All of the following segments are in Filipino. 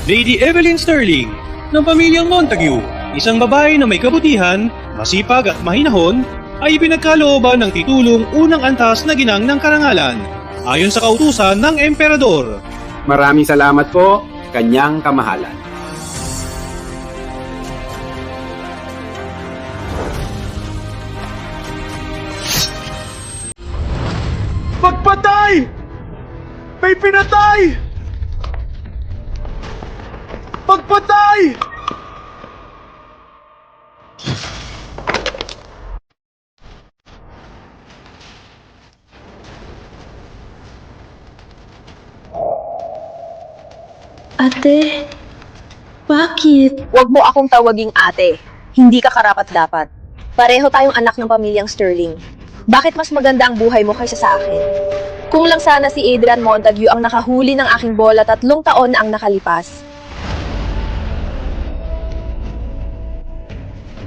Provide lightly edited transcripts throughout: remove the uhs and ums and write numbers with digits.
Lady Evelyn Sterling ng pamilyang Montague, isang babae na may kabutihan, masipag at mahinahon, ay ipinagkalooban ng titulong unang antas na ginang ng karangalan ayon sa kautusan ng emperador. Maraming salamat po, kanyang kamahalan. Pagpatay! May pinatay! Pagpatay! Ate, bakit? Huwag mo akong tawaging ate. Hindi ka karapat-dapat. Pareho tayong anak ng pamilyang Sterling. Bakit mas maganda ang buhay mo kaysa sa akin? Kung lang sana si Adrian Montague ang nakahuli ng aking bola 3 taon na ang nakalipas.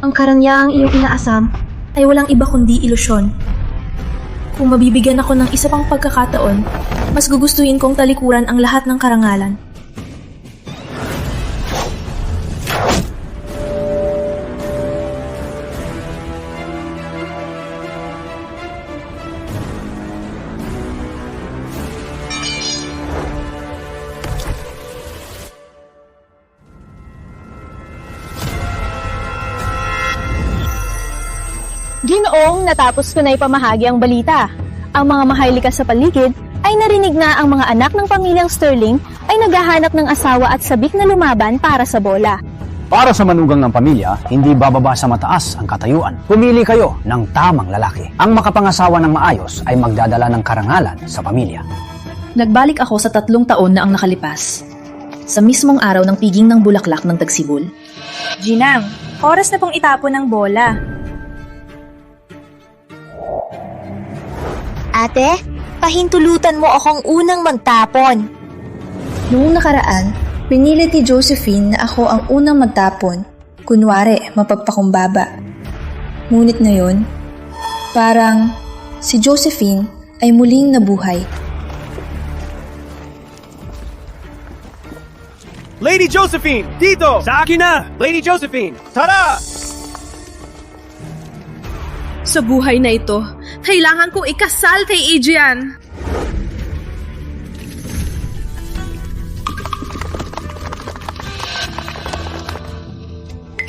Ang karangyahang iyong inaasam ay walang iba kundi ilusyon. Kung mabibigyan ako ng isa pang pagkakataon, mas gugustuhin kong talikuran ang lahat ng karangalan. Ginoong natapos ko na ipamahagi ang balita. Ang mga maharlika sa paligid ay narinig na ang mga anak ng pamilyang Sterling ay naghahanap ng asawa at sabik na lumaban para sa bola. Para sa manugang ng pamilya, hindi bababa sa mataas ang katayuan. Pumili kayo ng tamang lalaki. Ang makapangasawa ng maayos ay magdadala ng karangalan sa pamilya. Nagbalik ako sa 3 taon na ang nakalipas. Sa mismong araw ng piging ng bulaklak ng Tagsibol. Ginang, oras na pong itapon ng bola. Ate, pahintulutan mo akong unang magtapon. Noong nakaraan, pinilit ni Josephine na ako ang unang magtapon. Kunwari, mapagpakumbaba. Ngunit ngayon, parang si Josephine ay muling nabuhay. Lady Josephine, dito! Sa akin na! Lady Josephine, tara! Sa buhay na ito, kailangan kong ikasal kay Adrian.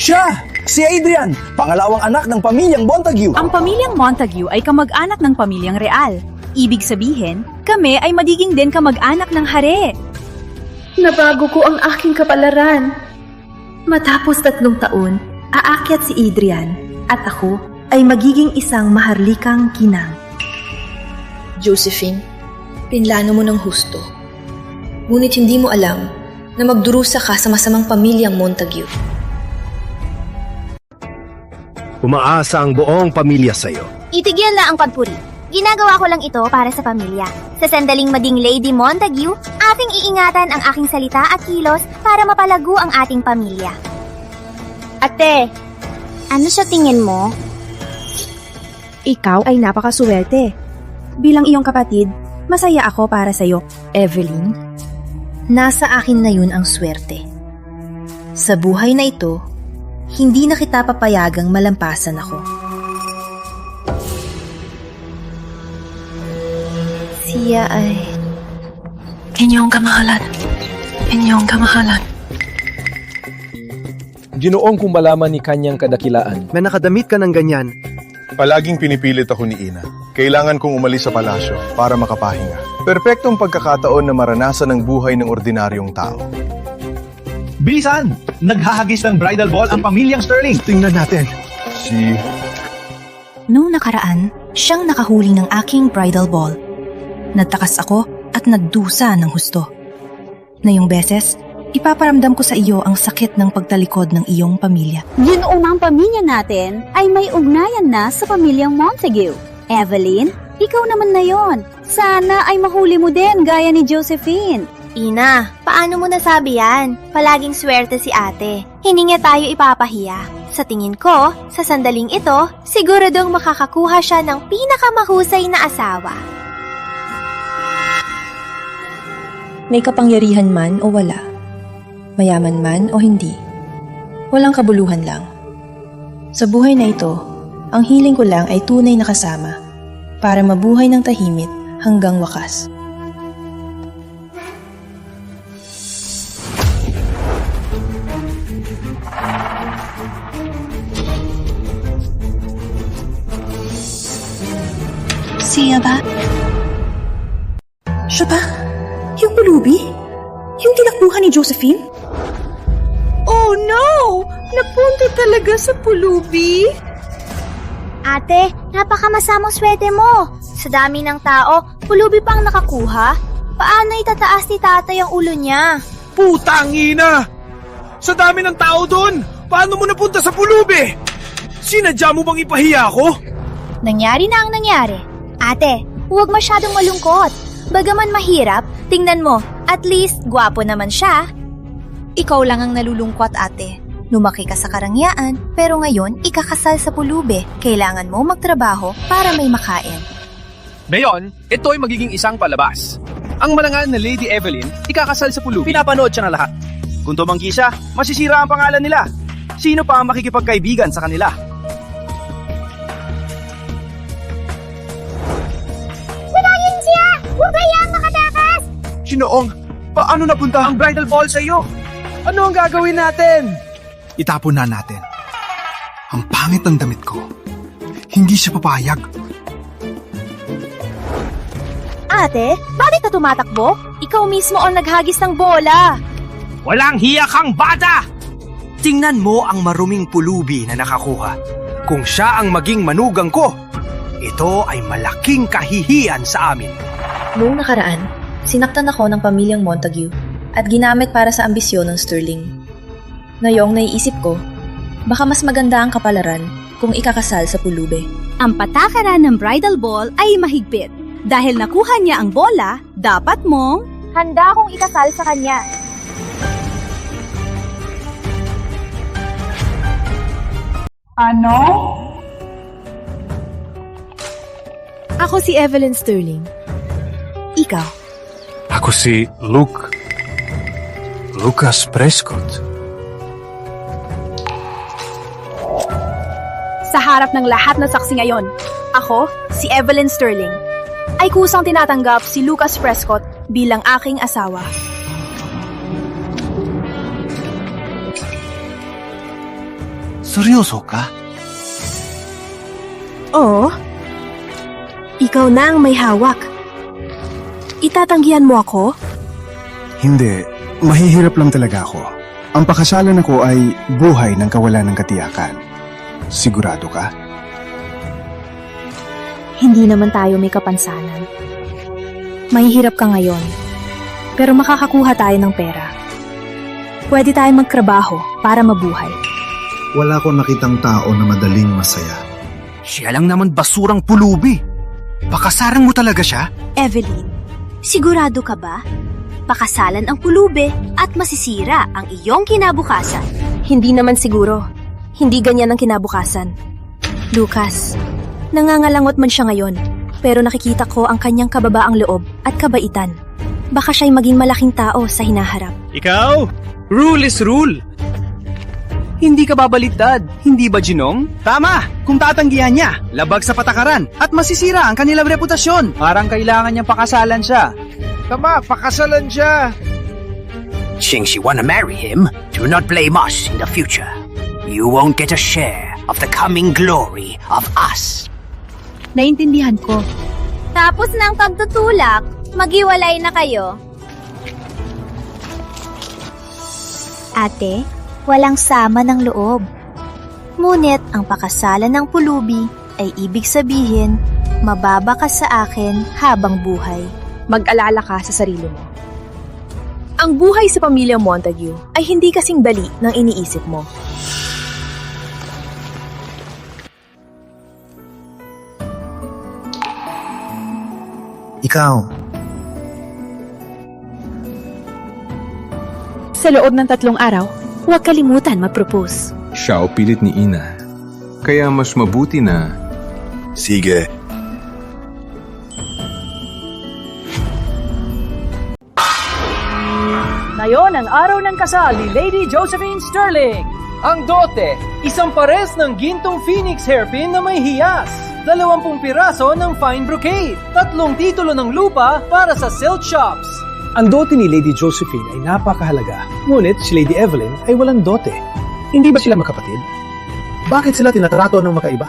Siya! Si Adrian! Pangalawang anak ng pamilyang Montague! Ang pamilyang Montague ay kamag-anak ng pamilyang Real. Ibig sabihin, kami ay magiging din kamag-anak ng hari. Nabago ko ang aking kapalaran. Matapos 3 taon, aakyat si Adrian at ako ay magiging isang maharlikang ginang. Josephine, pinlano mo ng husto. Ngunit hindi mo alam na magdurusa ka sa masamang pamilyang Montague. Umaasa ang buong pamilya sa'yo. Itigil na ang pagpuri. Ginagawa ko lang ito para sa pamilya. Sa sandaling maging Lady Montague, ating iingatan ang aking salita at kilos para mapalago ang ating pamilya. Ate, Ano sa tingin mo? Ikaw ay napakasuwerte. Bilang iyong kapatid, masaya ako para sa'yo. Evelyn, nasa akin na yun ang swerte. Sa buhay na ito, hindi na kita papayagang malampasan ako. Siya ay... Inyong kamahalan. Inyong kamahalan. Ginoong kung malaman ni kanyang kadakilaan na nakadamit ka ng ganyan. Palaging pinipilit ako ni Ina. Kailangan kong umalis sa palasyo para makapahinga. Perpektong pagkakataon na maranasan ang buhay ng ordinaryong tao. Bilisan! Naghahagis ng bridal ball ang pamilyang Sterling. Tingnan natin. Si... Noong nakaraan, siyang nakahuli ng aking bridal ball. Nagtakas ako at nagdusa ng husto. Ngayong beses, ipaparamdam ko sa iyo ang sakit ng pagtalikod ng iyong pamilya. Ginoong ang pamilya natin ay may ugnayan na sa pamilyang Montague. Evelyn, ikaw naman na yon. Sana ay mahuli mo din gaya ni Josephine. Ina, paano mo nasabi yan? Palaging swerte si ate. Hindi niya tayo ipapahiya. Sa tingin ko, sa sandaling ito, siguradong makakakuha siya ng pinakamahusay na asawa. May kapangyarihan man o wala, Mayaman man o hindi, walang kabuluhan lang. Sa buhay na ito, ang hiling ko lang ay tunay na kasama para mabuhay ng tahimik hanggang wakas. Siya ba? Siya ba? Yung pulubi? Yung tinakbuhan ni Josephine? Oh no! Napunta talaga sa pulubi? Ate, napakamasamang swerte mo. Sa dami ng tao, pulubi pang nakakuha. Paano itataas ni tatay ang ulo niya? Putang ina! Sa dami ng tao doon, paano mo napunta sa pulubi? Sinadya mo bang ipahiya ako? Nangyari na ang nangyari. Ate, huwag masyadong malungkot. Bagaman mahirap, tingnan mo, at least gwapo naman siya. Ikaw lang ang nalulungkot, ate. Lumaki ka sa karangyaan, pero ngayon ikakasal sa pulubi. Kailangan mo magtrabaho para may makain. Ngayon, ito ay magiging isang palabas. Ang marangal na Lady Evelyn, ikakasal sa pulubi. Pinapanood siya ng lahat. Kung tumanggi siya, masisira ang pangalan nila. Sino pa ang makikipagkaibigan sa kanila? Sunagin siya! Huwag kayang makatakas! Sinoong, paano napunta ang bridal ball sa iyo? Ano ang gagawin natin? Itapon na natin. Ang pangit ng damit ko. Hindi siya papayag. Ate, bakit ka tumatakbo? Ikaw mismo ang naghagis ng bola. Walang hiya kang bata! Tingnan mo ang maruming pulubi na nakakuha. Kung siya ang maging manugang ko, ito ay malaking kahihiyan sa amin. Noong nakaraan, sinaktan ako ng pamilyang Montague at ginamit para sa ambisyon ng Sterling. Ngayong naiisip ko, baka mas maganda ang kapalaran kung ikakasal sa pulubi. Ang patakaran ng bridal ball ay mahigpit. Dahil nakuha niya ang bola, dapat mong... Handa akong ikasal sa kanya. Ano? Ako si Evelyn Sterling. Ikaw? Ako si Lucas Prescott. Sa harap ng lahat na saksi ngayon, ako, si Evelyn Sterling, ay kusang tinatanggap si Lucas Prescott bilang aking asawa. Seryoso ka? Oo. Ikaw na ang may hawak. Itatanggihan mo ako? Hindi. Mahihirap lang talaga ako. Ang pakasalan ako ay buhay ng kawalan ng katiyakan. Sigurado ka? Hindi naman tayo may kapansanan. Mahihirap ka ngayon, pero makakakuha tayo ng pera. Pwede tayong magtrabaho para mabuhay. Wala ko nakitang tao na madaling masaya. Siya lang naman basurang pulubi. Pakasarang mo talaga siya? Evelyn, sigurado ka ba? Pakasalan ang pulubi at masisira ang iyong kinabukasan. Hindi naman siguro. Hindi ganyan ang kinabukasan. Lucas, nangangalangot man siya ngayon, pero nakikita ko ang kanyang kababaang loob at kabaitan. Baka siya'y maging malaking tao sa hinaharap. Ikaw? Rule is rule. Hindi ka babaliktad, hindi ba, Ginong? Tama! Kung tatanggihan niya, labag sa patakaran at masisira ang kanilang reputasyon. Parang kailangan niyang pakasalan siya. Tama, pakasalan siya. Since you wanna marry him, do not blame us in the future. You won't get a share of the coming glory of us. Naintindihan ko. Tapos ng pagtutulak, maghiwalay na kayo. Ate, walang sama ng loob. Ngunit ang pakasalan ng pulubi ay ibig sabihin, mababa ka sa akin habang buhay. Mag-alala ka sa sarili mo. Ang buhay sa pamilyang Montague ay hindi kasing dali ng iniisip mo. Ikaw, Sa loob ng 3 araw, huwag kalimutan mag-propose. Siya o pilit ni Ina. Kaya mas mabuti na... sige. Ngayon, Ngayon ang araw ng kasal ni Lady Josephine Sterling. Ang dote, isang pares ng gintong phoenix hairpin na may hiyas, 20 piraso ng fine brocade, 3 titulo ng lupa para sa silk shops. Ang dote ni Lady Josephine ay napakahalaga, ngunit si Lady Evelyn ay walang dote. Hindi ba sila magkapatid? Bakit sila tinatrato ng magkaiba?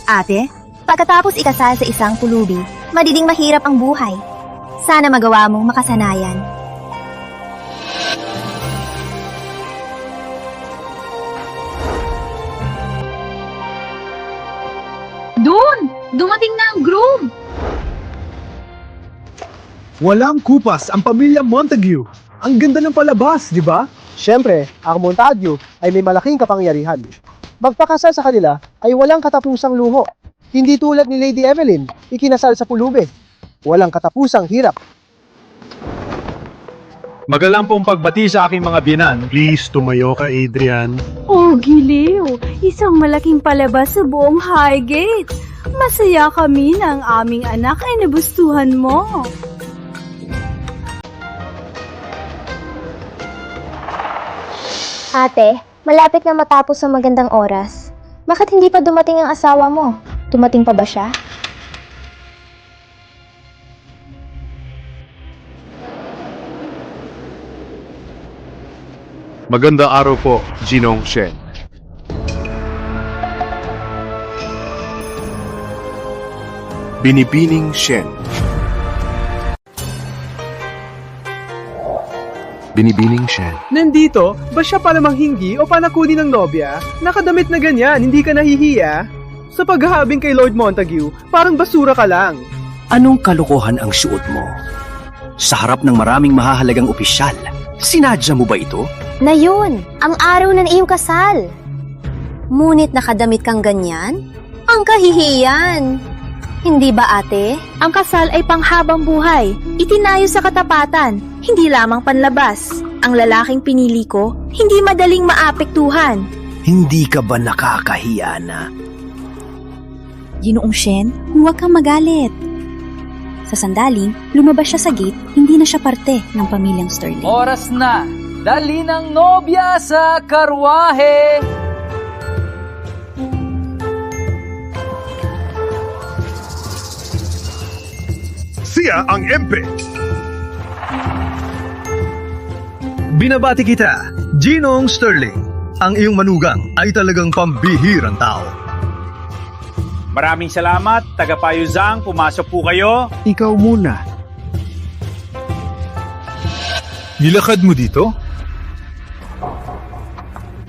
Ate, pagkatapos ikasal sa isang pulubi, madiding mahirap ang buhay. Sana magawa mong makasanayan. Doon! Dumating na ang groom! Walang kupas ang pamilya Montague. Ang ganda ng palabas, di ba? Siyempre, ang Montague ay may malaking kapangyarihan. Magpakasal sa kanila ay walang katapusang luho. Hindi tulad ni Lady Evelyn, ikinasal sa pulubi. Walang katapusang hirap. Magalampong pagbati sa aking mga biyanan. Please, tumayo ka, Adrian. Oh, giliw! Isang malaking palabas sa buong Highgate. Masaya kami na ang aming anak ay nabustuhan mo. Ate, malapit na matapos ang magandang oras. Bakit hindi pa dumating ang asawa mo? Dumating pa ba siya? Magandang araw po, Ginong Shen. Binibining Shen. Binibining Shen. Nandito, ba siya pa namang hingi o panakuni ng nobya? Nakadamit na ganyan, hindi ka nahihiya? Sa paghahabing kay Lord Montague, parang basura ka lang. Anong kalokohan ang suot mo? Sa harap ng maraming mahahalagang opisyal, sinadya mo ba ito? Na yun, ang araw ng iyong kasal. Ngunit nakadamit kang ganyan? Ang kahihiyan. Hindi ba ate? Ang kasal ay panghabang buhay. Itinayo sa katapatan, hindi lamang panlabas. Ang lalaking pinili ko, hindi madaling maapektuhan. Hindi ka ba nakakahiya na? Ginoong Shen, huwag kang magalit. Sa sandaling, lumabas siya sa gate, hindi na siya parte ng pamilyang Sterling. Oras na! Dali ng nobya sa karwahe! Siya ang MP! Binabati kita, Ginong Sterling. Ang iyong manugang ay talagang pambihirang tao. Maraming salamat, tagapayo Zhang, pumasok po kayo. Ikaw muna. Nilakad mo dito?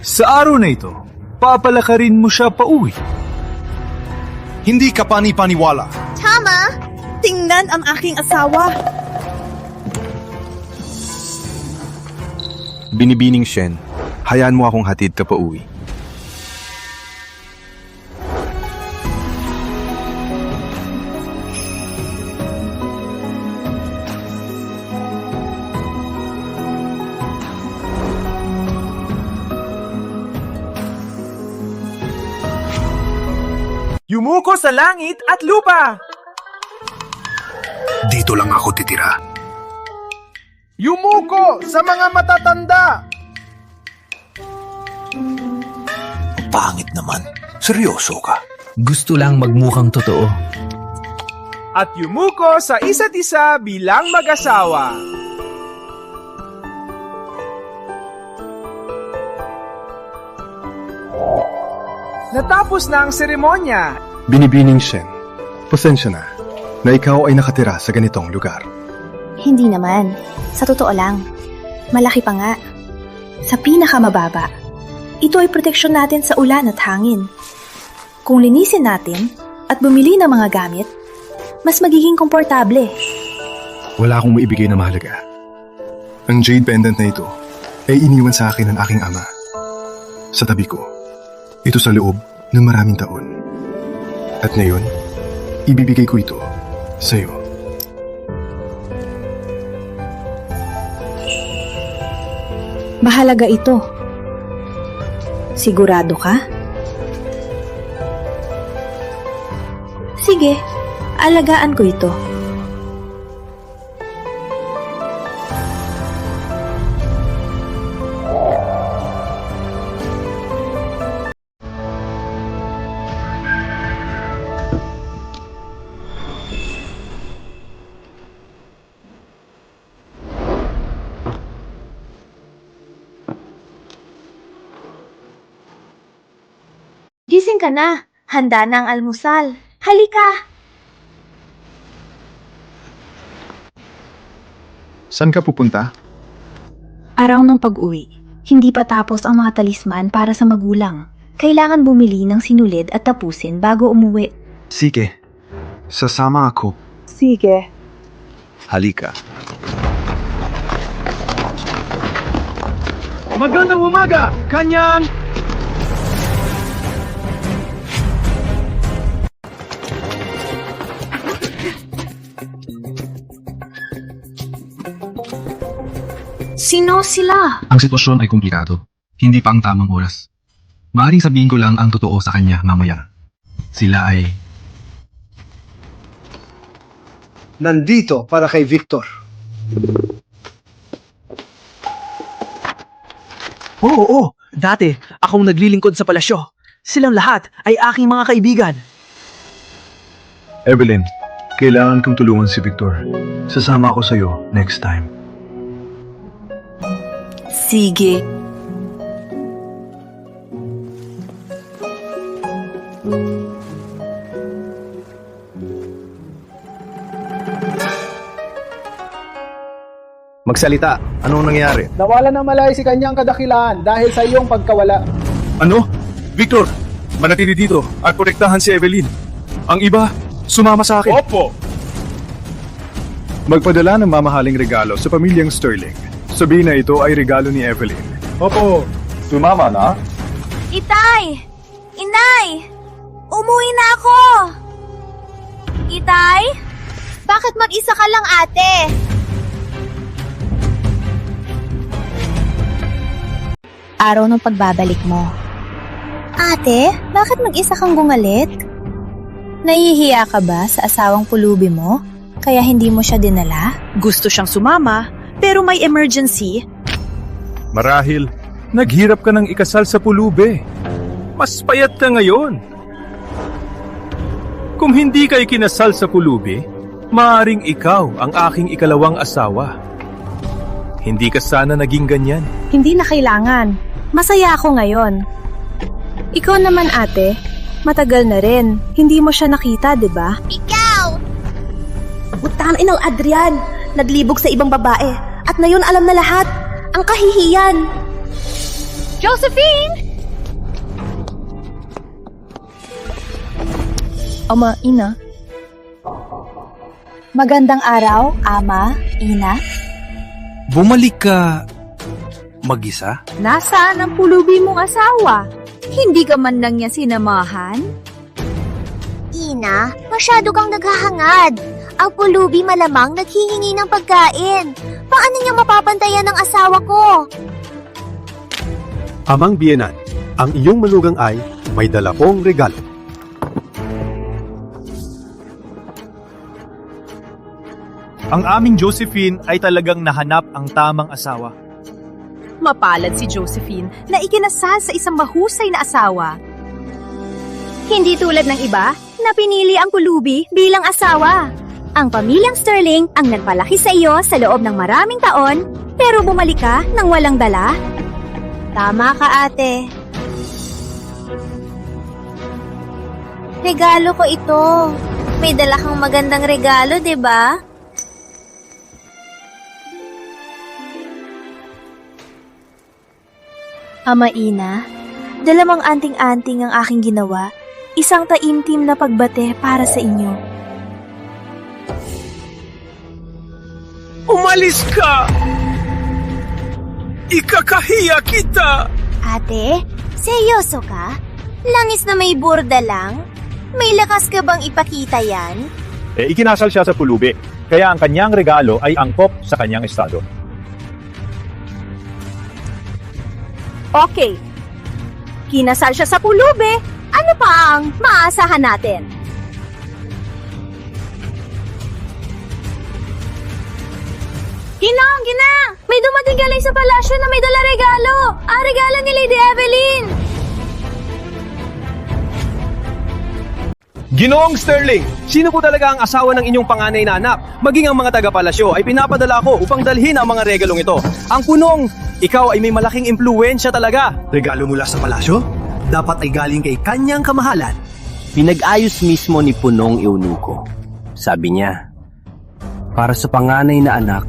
Sa araw na ito, papalakarin mo siya pauwi. Hindi ka pani-paniwala. Tama! Tingnan ang aking asawa. Binibining Shen, hayaan mo akong hatid ka pauwi. Yumuko sa langit at lupa! Dito lang ako titira. Yumuko sa mga matatanda! Pangit naman. Seryoso ka. Gusto lang magmukhang totoo. At yumuko sa isa't isa bilang mag-asawa. Natapos na ang seremonya. Binibining Shen, pasensya na ikaw ay nakatira sa ganitong lugar. Hindi naman. Sa totoo lang. Malaki pa nga. Sa pinakamababa. Ito ay proteksyon natin sa ulan at hangin. Kung linisin natin at bumili ng mga gamit, mas magiging komportable. Wala akong maibigay na mahalaga. Ang jade pendant na ito ay iniwan sa akin ng aking ama. Sa tabi ko. Ito sa loob ng maraming taon. At ngayon, ibibigay ko ito sa'yo. Mahalaga ito. Sigurado ka? Sige, alagaan ko ito. Gising ka na. Handa na ang almusal. Halika! Saan ka pupunta? Araw ng pag-uwi. Hindi pa tapos ang mga talisman para sa magulang. Kailangan bumili ng sinulid at tapusin bago umuwi. Sige, sasama ako. Sige. Halika. Magandang umaga, Kanyang! Sino sila? Ang sitwasyon ay komplikado. Hindi pa ang tamang oras. Maaaring sabihin ko lang ang totoo sa kanya mamaya. Sila ay... Nandito para kay Victor. Oo, dati akong naglilingkod sa palasyo. Silang lahat ay aking mga kaibigan. Evelyn, kailangan kong tulungan si Victor. Sasama ako sa'yo next time. Sige. Magsalita, anong nangyari? Nawala ng malay si kanyang kadakilaan dahil sa iyong pagkawala. Ano? Victor, manatili dito at protektahan si Evelyn. Ang iba, sumama sa akin. Opo! Magpadala ng mamahaling regalo sa pamilyang Sterling. Sabihin na ito ay regalo ni Evelyn. Opo! Sumama na? Itay! Inay! Umuwi na ako! Itay? Bakit mag-isa ka lang, ate? Araw ng pagbabalik mo. Ate, bakit mag-isa kang gumalit? Nahihiya ka ba sa asawang pulubi mo? Kaya hindi mo siya dinala? Gusto siyang sumama, pero may emergency. Marahil, naghirap ka ng ikasal sa pulube. Mas payat ka ngayon. Kung hindi ka ikinasal sa pulubi, maaaring ikaw ang aking ikalawang asawa. Hindi ka sana naging ganyan. Hindi na kailangan. Masaya ako ngayon. Ikaw naman, ate, matagal na rin. Hindi mo siya nakita, di ba? Ikaw! Butaan inang Adrian, naglibog sa ibang babae. At ngayon alam na lahat, ang kahihiyan. Josephine! Ama, ina. Magandang araw, ama, ina. Bumalik ka mag-isa? Nasaan ang pulubi mong asawa? Hindi ka man lang niya sinamahan? Ina, masyado kang naghahangad. Ang pulubi malamang naghihingi ng pagkain. Paano niya mapapantayan ng asawa ko? Amang biyenan, ang iyong manugang ay may dala pong regalo. Ang aming Josephine ay talagang nahanap ang tamang asawa. Mapalad si Josephine na ikinasal sa isang mahusay na asawa. Hindi tulad ng iba na pinili ang pulubi bilang asawa. Ang pamilyang Sterling ang nagpalaki sa iyo sa loob ng maraming taon, pero bumalik ka nang walang dala? Tama ka, ate. Regalo ko ito. May dala kang magandang regalo, 'di ba? Ama, ina, dalamang anting-anting ang aking ginawa. Isang taimtim na pagbate para sa inyo. Umalis ka! Ikakahiya kita! Ate, seryoso ka? Langis na may burda lang? May lakas ka bang ipakita yan? Ikinasal siya sa pulubi, kaya ang kanyang regalo ay angkop sa kanyang estado. Okay. Kinasal siya sa pulubi. Ano pa ang maaasahan natin? Ginang! May dumating galing sa palasyo na may dala regalo! Ang regalo ni Lady Evelyn! Ginoong Sterling, sino po talaga ang asawa ng inyong panganay na anak? Maging ang mga taga-palasyo ay pinapadala ko upang dalhin ang mga regalong ito. Ang punong, ikaw ay may malaking impluwensya talaga. Regalo mula sa palasyo? dapat ay galing kay kanyang kamahalan. Pinag-ayos mismo ni Punong Eunuko. Sabi niya, para sa panganay na anak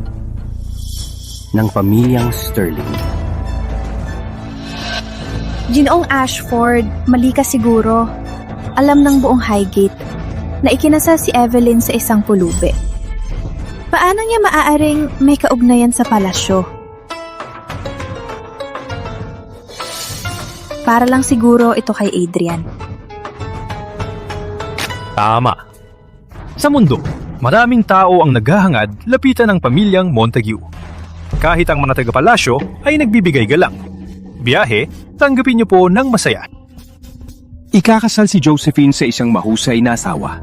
ng pamilyang Sterling. Ginoong Ashford, mali ka siguro. Alam ng buong Highgate na ikinasal si Evelyn sa isang pulubi. Paano niya maaaring may kaugnayan sa palasyo? Para lang siguro ito kay Adrian. Tama. Sa mundo, maraming tao ang naghahangad lapitan ng pamilyang Montague. Kahit ang mga taga-palasyo ay nagbibigay galang. Biyahe, tanggapin niyo po ng masaya. Ikakasal si Josephine sa isang mahusay na asawa.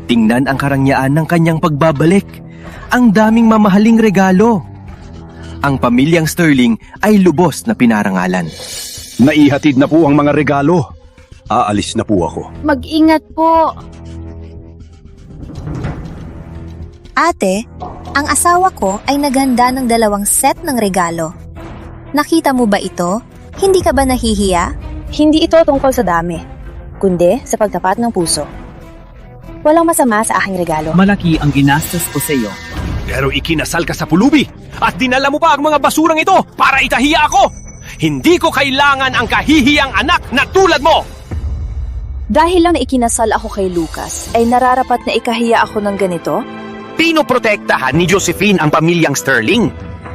Tingnan ang karangyaan ng kanyang pagbabalik. Ang daming mamahaling regalo. Ang pamilyang Sterling ay lubos na pinarangalan. Naihatid na po ang mga regalo. Aalis na po ako. Mag-ingat po. Ate, ang asawa ko ay naghanda ng 2 set ng regalo. Nakita mo ba ito? Hindi ka ba nahihiya? Hindi ito tungkol sa dami, kundi sa pagtapat ng puso. Walang masama sa aking regalo. Malaki ang ginastos ko sa iyo. Pero ikinasal ka sa pulubi at dinala mo pa ang mga basurang ito para itahiya ako. Hindi ko kailangan ang kahihiyang anak na tulad mo. Dahil lang na ikinasal ako kay Lucas, ay nararapat na ikahiya ako ng ganito? Pinoprotektahan ni Josephine ang pamilyang Sterling.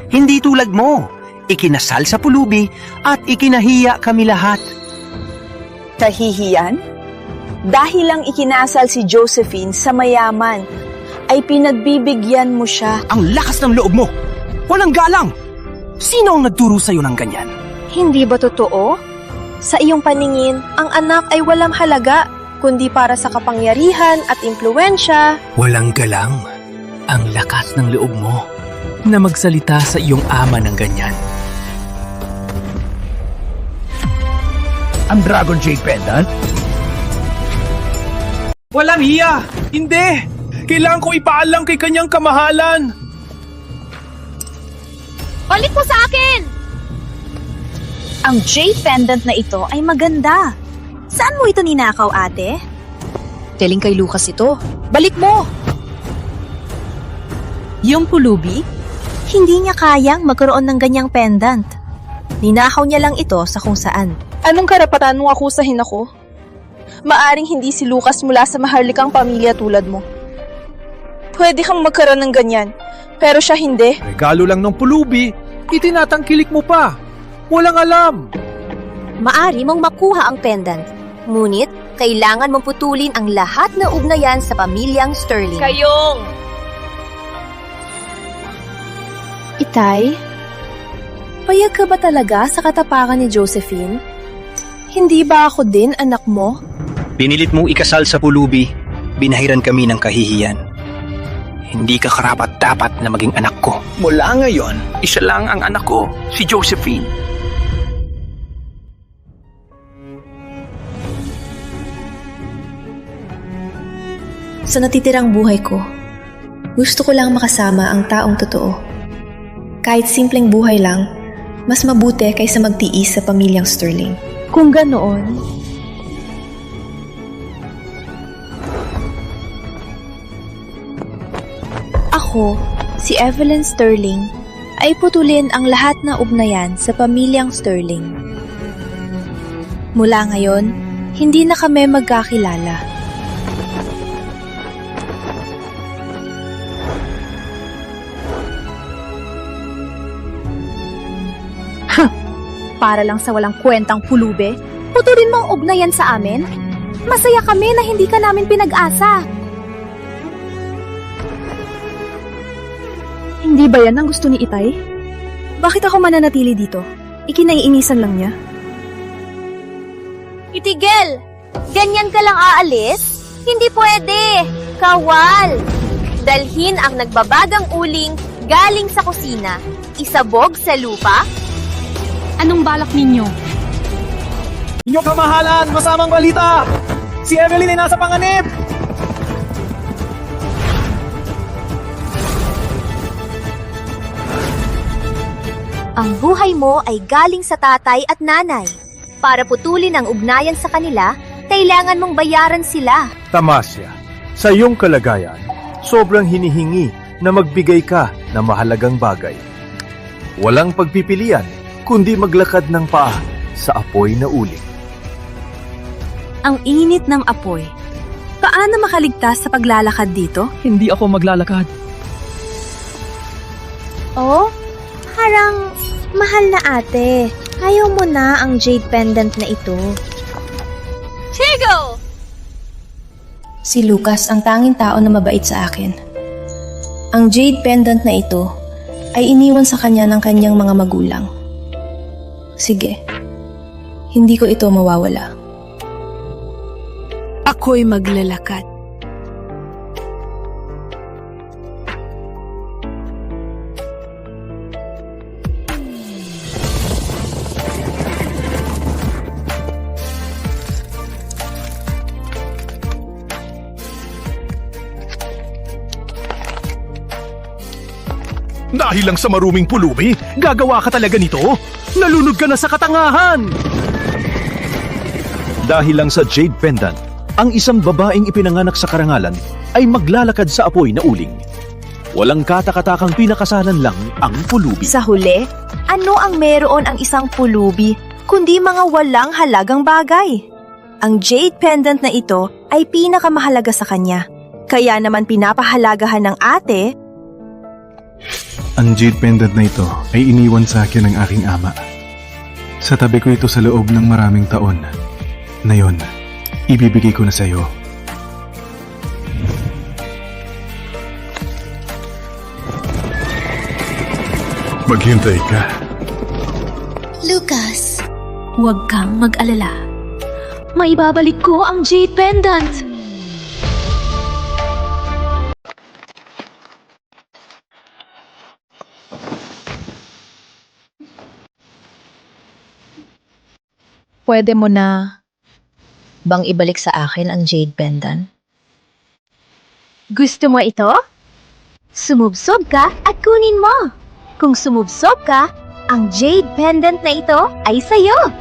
Hindi tulad mo. Ikinasal sa pulubi at ikinahiya kami lahat. Kahihiyan? Dahil lang ikinasal si Josephine sa mayaman, ay pinagbibigyan mo siya. Ang lakas ng loob mo! Walang galang! Sino ang nagturo sa'yo ng ganyan? Hindi ba totoo? Sa iyong paningin, ang anak ay walang halaga, kundi para sa kapangyarihan at impluwensya. Walang galang. Ang lakas ng loob mo na magsalita sa iyong ama ng ganyan. Ang Dragon Jade Pendant? Walang hiya! Hindi! Kailangan ko ipaalam kay kanyang kamahalan! Balik mo sa akin! Ang jade pendant na ito ay maganda. Saan mo ito ninakaw, ate? Teling kay Lucas ito. Balik mo! Yung pulubi, hindi niya kayang magkaroon ng ganyang pendant. Ninakaw niya lang ito sa kung saan. Anong karapatan mong akusahin ako? Maaring hindi si Lucas mula sa maharlikang pamilya tulad mo. Pwede kang magkaroon ng ganyan, pero siya hindi. Regalo lang ng pulubi, itinatangkilik mo pa. Walang alam. Maari mong makuha ang pendant, ngunit kailangan mong putulin ang lahat na ugnayan sa pamilyang Sterling. Kayong! Itay, payag ka ba talaga sa katapakan ni Josephine? Hindi ba ako din anak mo? Pinilit mong ikasal sa pulubi, binahiran kami ng kahihiyan. Hindi ka karapat-dapat na maging anak ko. Mula ngayon, isa lang ang anak ko, si Josephine. Sa natitirang buhay ko, gusto ko lang makasama ang taong totoo. Kahit simpleng buhay lang, mas mabuti kaysa magtiis sa pamilyang Sterling. Kung ganoon, ako, si Evelyn Sterling, ay putulin ang lahat na ugnayan sa pamilyang Sterling. Mula ngayon, hindi na kami magkakilala. Para lang sa walang kwentang pulube, putulin mo ang ugnayan sa amin? Masaya kami na hindi ka namin pinag-asa. Hindi ba yan ang gusto ni Itay? Bakit ako mananatili dito? Ikinaiinisan lang niya. Itigil! Ganyan ka lang aalis? Hindi pwede! Kawal! Dalhin ang nagbabagang uling galing sa kusina. Isabog sa lupa? Anong balak ninyo? Inyong kamahalan, masamang balita! Si Evelyn ay nasa panganib! Ang buhay mo ay galing sa tatay at nanay. Para putulin ang ugnayan sa kanila, kailangan mong bayaran sila. Tamasya, sa iyong kalagayan, sobrang hinihingi na magbigay ka ng mahalagang bagay. Walang pagpipilian, kundi maglakad ng paa sa apoy na uling. Ang init ng apoy. Paano makaligtas sa paglalakad dito? Hindi ako maglalakad. Oh, parang mahal na ate. Ayaw mo na ang jade pendant na ito. Chigo! Si Lucas ang tanging tao na mabait sa akin. Ang jade pendant na ito ay iniwan sa kanya ng kanyang mga magulang. Sige, hindi ko ito mawawala. Ako'y maglalakad. Dahil lang sa maruming pulubi, gagawa ka talaga nito? Nalunod ka na sa katangahan! Dahil lang sa Jade Pendant, ang isang babaeng ipinanganak sa karangalan ay maglalakad sa apoy na uling. Walang katakatakang pinakasalan lang ang pulubi. Sa huli, ano ang meron ang isang pulubi kundi mga walang halagang bagay? Ang jade pendant na ito ay pinakamahalaga sa kanya. Kaya naman pinapahalagahan ng ate. Ang jade pendant na ito ay iniwan sa akin ng aking ama. Sa tabi ko ito sa loob ng maraming taon. Ngayon, ibibigay ko na sa iyo. Maghintay ka. Lucas, huwag kang mag-alala. Maibabalik ko ang jade pendant. Pwede mo na bang ibalik sa akin ang jade pendant? gusto mo ito? Sumubsob ka at kunin mo. Kung sumubsob ka, ang jade pendant na ito ay sa'yo.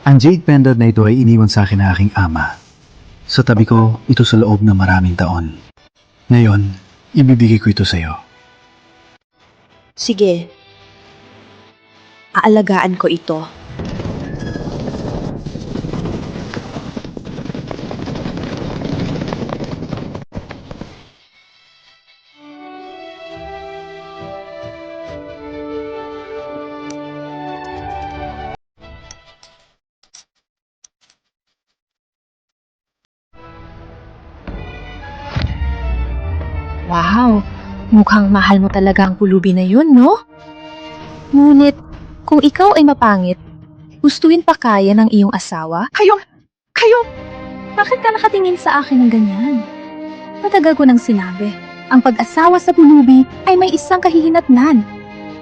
Ang jade pendant na ito ay iniwan sa akin ng aking ama. Sa tabi ko, ito sa loob ng maraming taon. Ngayon, ibibigay ko ito sa iyo. Sige. Aalagaan ko ito. Wow, mukhang mahal mo talaga ang pulubi na yun, no? Ngunit, kung ikaw ay mapangit, gustuin pa kaya ng iyong asawa? Kayo! Bakit ka nakatingin sa akin ng ganyan? Matagal ko nang sinabi, ang pag-asawa sa pulubi ay may isang kahihinatnan.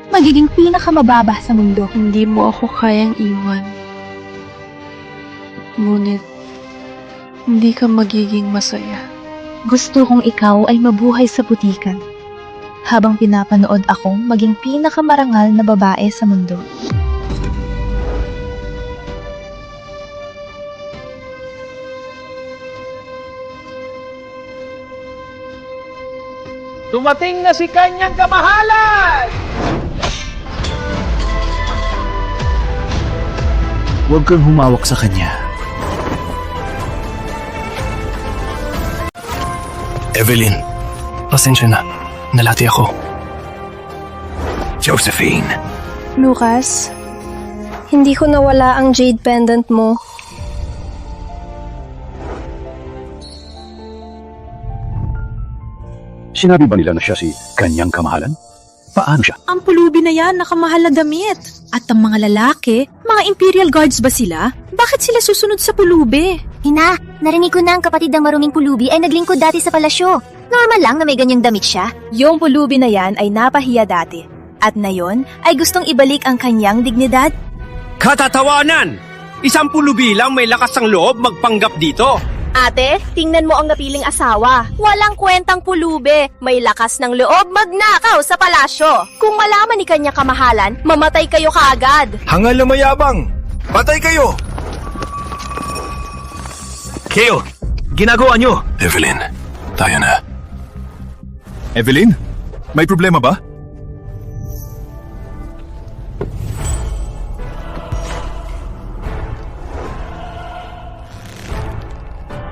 Magiging pinakamababa sa mundo. Hindi mo ako kayang iwan. Ngunit, hindi ka magiging masaya. Gusto kong ikaw ay mabuhay sa butikan, habang pinapanood akong maging pinakamarangal na babae sa mundo. Dumating na si kanyang kamahalan! Huwag kang humawak sa kanya. Evelyn, pasensya na. Nalati ako. Josephine. Lucas, hindi ko nawala ang jade pendant mo. Sinabi ba nila na siya si kanyang kamahalan? Paano siya? Ang pulubi na yan, nakamahal na damit. At ang mga lalaki, mga Imperial Guards ba sila? Bakit sila susunod sa pulubi? Ina, narinig ko na ang kapatid ng maruming pulubi ay naglingkod dati sa palasyo. Normal lang na may ganyang damit siya. Yung pulubi na yan ay napahiya dati. At ngayon ay gustong ibalik ang kanyang dignidad. Katatawanan! Isang pulubi lang may lakas ng loob magpanggap dito. Ate, tingnan mo ang napiling asawa. Walang kwentang pulube. May lakas ng loob magnakaw sa palasyo. Kung malaman ni kanya kamahalan, mamatay kayo kaagad. Hangal na mayabang! Patay kayo! Keo, ginagawa nyo? Evelyn, tayo na. Evelyn? May problema ba?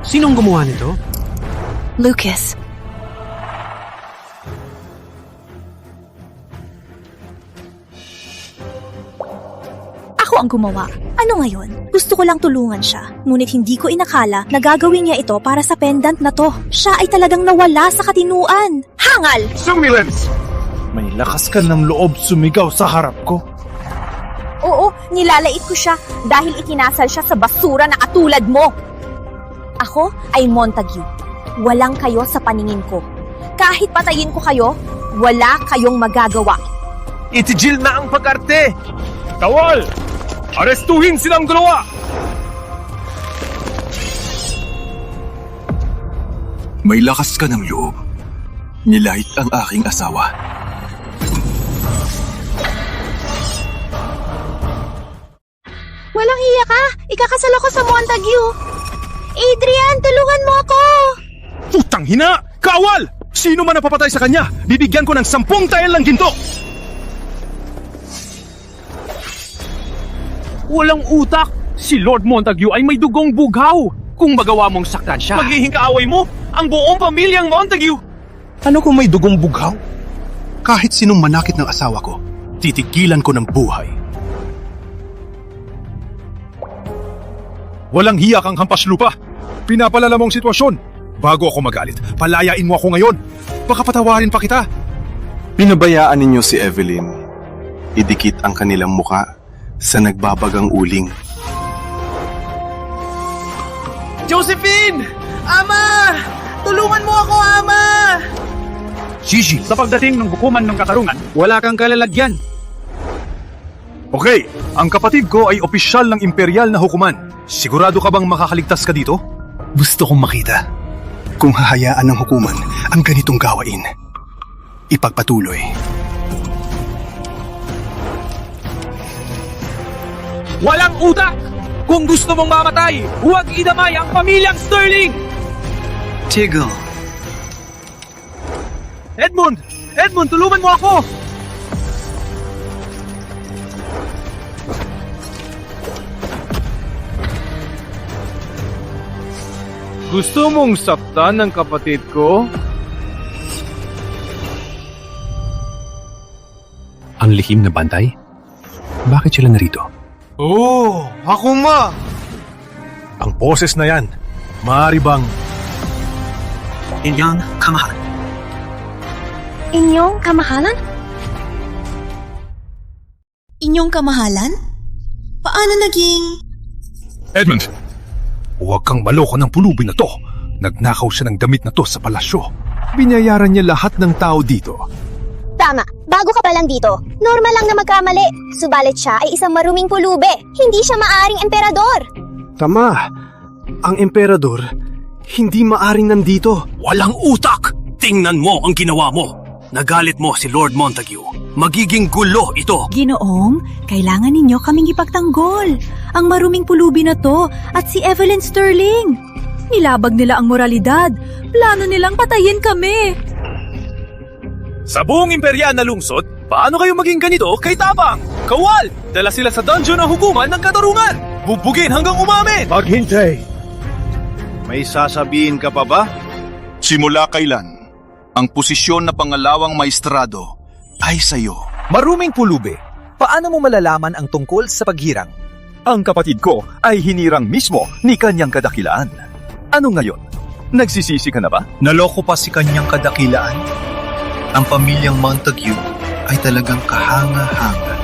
Sinong gumawa nito? Lucas. Ako ang gumawa. Ano ngayon? Gusto ko lang tulungan siya. Ngunit hindi ko inakala na gagawin niya ito para sa pendant na to. Siya ay talagang nawala sa katinuan. Hangal! Sumilens! May lakas ka ng loob sumigaw sa harap ko. Oo, nilalait ko siya dahil ikinasal siya sa basura na katulad mo. Ako ay Montague. Walang kayo sa paningin ko. Kahit patayin ko kayo, wala kayong magagawa. Itigil na ang pag-arte! Kawal! Arestuhin silang dalawa! May lakas ka ng loob. Nilait ang aking asawa. Walang hiya ka! Ikakasal ako sa Montague! Adrian, tulungan mo ako! Putang hina! Kawal! Sino man napapatay sa kanya, bibigyan ko ng 10 tael ng ginto! Walang utak! Si Lord Montague ay may dugong bughaw! Kung magawa mong saktan siya, magiging kaaway mo ang buong pamilyang Montague! Ano kung may dugong bughaw? Kahit sinong manakit ng asawa ko, titigilan ko ng buhay. Walang hiya kang hampas lupa. Pinapalala mong sitwasyon. Bago ako magalit, palayain mo ako ngayon. Baka patawarin pa kita. Pinabayaan ninyo si Evelyn. Idikit ang kanilang muka sa nagbabagang uling. Josephine! Ama! Tulungan mo ako, Ama! Gigi! Sa pagdating ng hukuman ng katarungan, Wala kang kalalagyan. Okay, ang kapatid ko ay opisyal ng imperial na hukuman. Sigurado ka bang makakaligtas ka dito? Gusto kong makita kung hahayaan ng hukuman ang ganitong gawain. Ipagpatuloy. Walang utak! Kung gusto mong mamatay, huwag idamay ang pamilyang Sterling! Tiggle. Edmund! Edmund, tulungan mo ako! Gusto mong saktan ng kapatid ko? Ang lihim na bantay? Bakit sila narito? Oh, ako ma! Ang boses na yan, maaari bang... Inyong kamahalan. Inyong kamahalan? Inyong kamahalan? Paano naging... Edmund, huwag kang maloko ng pulubi na to. Nagnakaw siya ng damit na to sa palasyo. Binayaran niya lahat ng tao dito. Tama, bago ka pa lang dito. Normal lang na magkamali. Subalit siya ay isang maruming pulube. Hindi siya maaring emperador. Tama, ang emperador hindi maaring nandito. Walang utak! Tingnan mo ang ginawa mo. Nagalit mo si Lord Montague. Magiging gulo ito. Ginoong, kailangan ninyo kaming ipagtanggol. Ang maruming pulubi na to at si Evelyn Sterling. Nilabag nila ang moralidad. Plano nilang patayin kami. Sa buong imperial na lungsod, paano kayo maging ganito kay Tabang? Kawal! Dala sila sa dungeon ng hukuman ng katarungan! Bubugin hanggang umamin! Maghintay! May sasabihin ka pa ba? Simula kailan, ang posisyon na pangalawang maestrado ay sa'yo. Maruming pulube, paano mo malalaman ang tungkol sa paghirang? Ang kapatid ko ay hinirang mismo ni kanyang kadakilaan. Ano ngayon? Nagsisisi ka na ba? Naloko pa si kanyang kadakilaan. Ang pamilyang Montague ay talagang kahanga-hanga.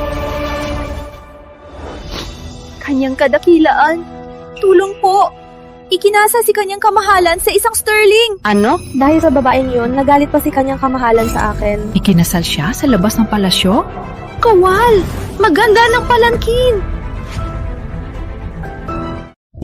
Kanyang kadakilaan. Tulong po. Ikinasa si kanyang kamahalan sa isang Sterling. Ano? Dahil sa babaeng yun, nagalit pa si kanyang kamahalan sa akin. Ikinasal siya sa labas ng palasyo? Kawal! Maganda ng palangkin!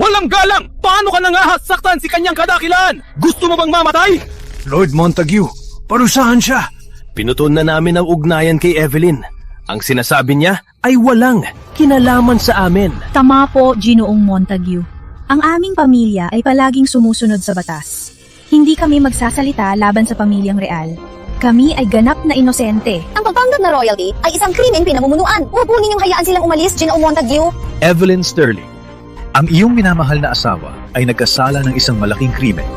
Walang galang! Paano ka nangahasaktan si kanyang kadakilaan? Gusto mo bang mamatay? Lord Montague, parusahan siya. Pinuton na namin ang ugnayan kay Evelyn. Ang sinasabi niya ay walang kinalaman sa amin. Tama po, Ginoong Montague. Ang aming pamilya ay palaging sumusunod sa batas. Hindi kami magsasalita laban sa pamilyang real. Kami ay ganap na inosente. Ang pagpanggap na royalty ay isang krimeng pinamumunuan. Huwag po ninyong hayaan silang umalis, Ginoong Montague. Evelyn Sterling, ang iyong minamahal na asawa ay nagkasala ng isang malaking krimen.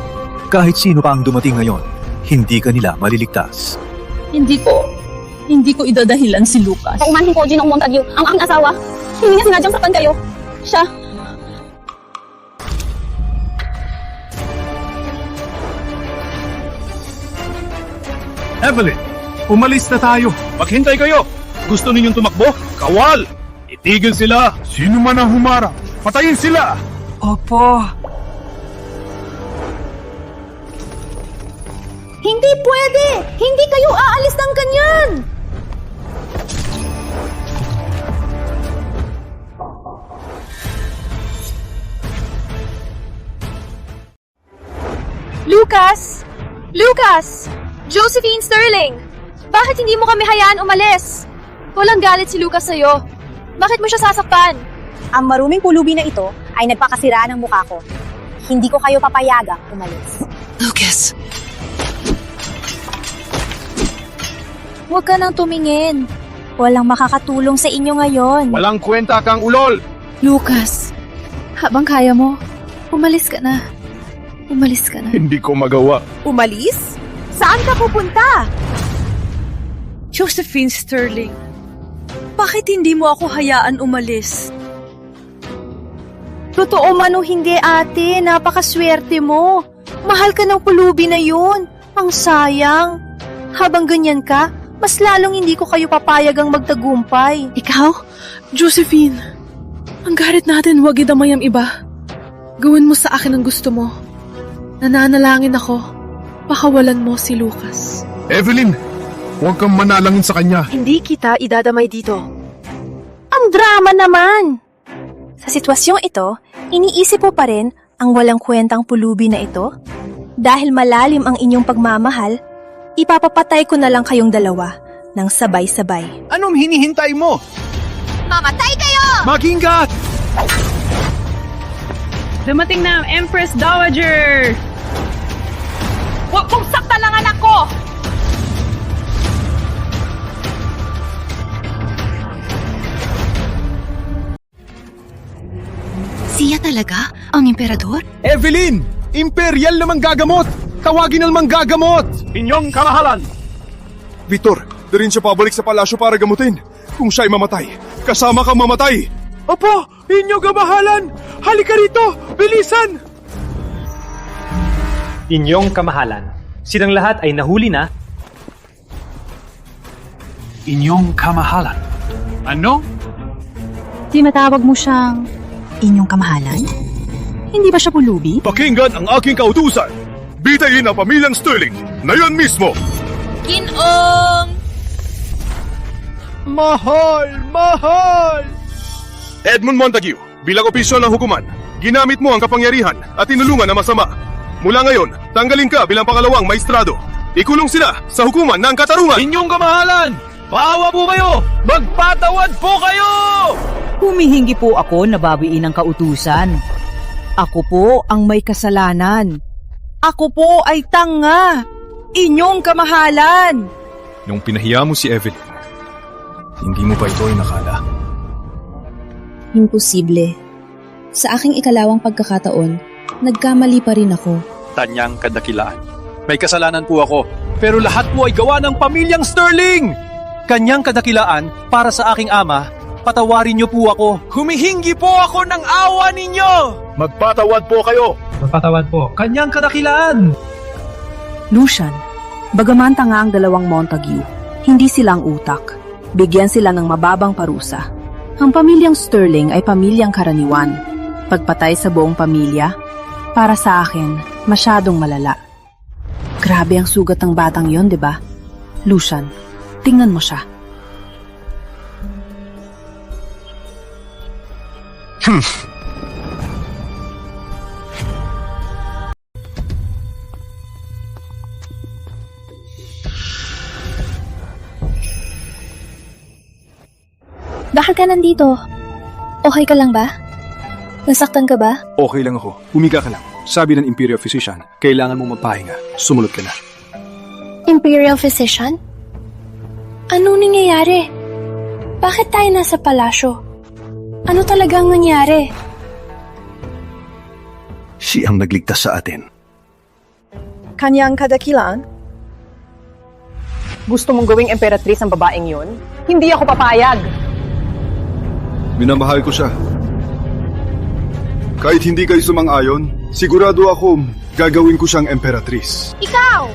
Kahit sino pa ang dumating ngayon, hindi ka nila maliligtas. Hindi ko idadahilan si Lucas. Paumanhin po, Ginoong Montague, ang aking asawa. Hindi niya sinadyang saktan kayo. Siya. Evelyn, umalis na tayo. Maghintay kayo. Gusto ninyong tumakbo? Kawal! Itigil sila. Sino man ang humara, patayin sila. Opo. Hindi pwede! Hindi kayo aalis ng ganyan! Lucas! Lucas! Josephine Sterling! Bakit hindi mo kami hayaan umalis? Walang galit si Lucas sa'yo. Bakit mo siya sasaktan? Ang maruming pulubi na ito ay nagpakasira ng mukha ko. Hindi ko kayo papayagang umalis. Lucas! Huwag ka nang tumingin. Walang makakatulong sa inyo ngayon. Walang kwenta kang ulol. Lucas, habang kaya mo, umalis ka na. Umalis ka na. Hindi ko magawa. Umalis? Saan ka pupunta? Josephine Sterling, bakit hindi mo ako hayaan umalis? Totoo man o hindi, ate, napakaswerte mo. Mahal ka ng pulubi na yun. Ang sayang. Habang ganyan ka, mas lalong hindi ko kayo papayagang magtagumpay. Ikaw? Josephine, ang galit natin huwag idamay ang iba. Gawin mo sa akin ang gusto mo. Nananalangin ako. Pakawalan mo si Lucas. Evelyn, huwag kang manalangin sa kanya. Hindi kita idadamay dito. Ang drama naman! Sa sitwasyong ito, iniisip mo pa rin ang walang kwentang pulubi na ito? Dahil malalim ang inyong pagmamahal, ipapapatay ko na lang kayong dalawa ng sabay-sabay. Anong hinihintay mo? Mamatay kayo! Mag-ingat! Dumating na ang Empress Dowager! Huwag kong saktan ang anak ko! Siya talaga? Ang emperador? Evelyn! Imperial na manggagamot! Tawagin ang manggagamot! Inyong kamahalan! Victor, darin siya pabalik sa palasyo para gamutin. Kung siya'y mamatay, kasama kang mamatay. Opo! Inyong kamahalan! Halika rito! Bilisan! Inyong kamahalan, silang lahat ay nahuli na. Inyong kamahalan. Ano? Tinatawag mo siyang inyong kamahalan? Hindi ba siya pulubi? Pakinggan ang aking kautusan. Bitayin ang pamilyang Sterling na yan mismo. Ginong! Mahal! Mahal! Edmund Montague, bilang opisyal ng hukuman, ginamit mo ang kapangyarihan at tinulungan na masama. Mula ngayon, tanggalin ka bilang pangalawang maestrado. Ikulong sila sa hukuman ng katarungan. Inyong kamahalan! Paawa po kayo! Magpatawad po kayo! Humihingi po ako na bawiin ang kautusan. Ako po ang may kasalanan. Ako po ay tanga. Inyong kamahalan. Nung pinahiya mo si Evelyn, hindi mo ba ito ay nakala? Imposible. Sa aking ikalawang pagkakataon, nagkamali pa rin ako. Tanyang kadakilaan. May kasalanan po ako, pero lahat po ay gawa ng pamilyang Sterling! Kanyang kadakilaan para sa aking ama, patawarin niyo po ako. Humihingi po ako ng awa ninyo! Magpatawad po kayo! Magpatawad po. Kanyang kadakilaan! Lucian, bagaman tanga ang dalawang Montague, hindi silang utak. Bigyan sila ng mababang parusa. Ang pamilyang Sterling ay pamilyang karaniwan. Pagpatay sa buong pamilya, para sa akin, masyadong malala. Grabe ang sugat ng batang yon, di ba? Lucian, tingnan mo siya. Bakit ka nandito? Okay ka lang ba? Nasaktan ka ba? Okay lang ako. Humiga ka lang. Sabi ng Imperial Physician, kailangan mong magpahinga. Sumunod ka na. Imperial Physician? Ano nangyayari? Bakit tayo nasa palasyo? Ano talagang nangyari? Siyang nagligtas sa atin. Kanyang kadakilaan? Gusto mong gawing emperatrice ang babaeng yun? Hindi ako papayag! Minamahal ko siya. Kahit hindi kayo sumang-ayon, sigurado ako gagawin ko siyang emperatrice. Ikaw!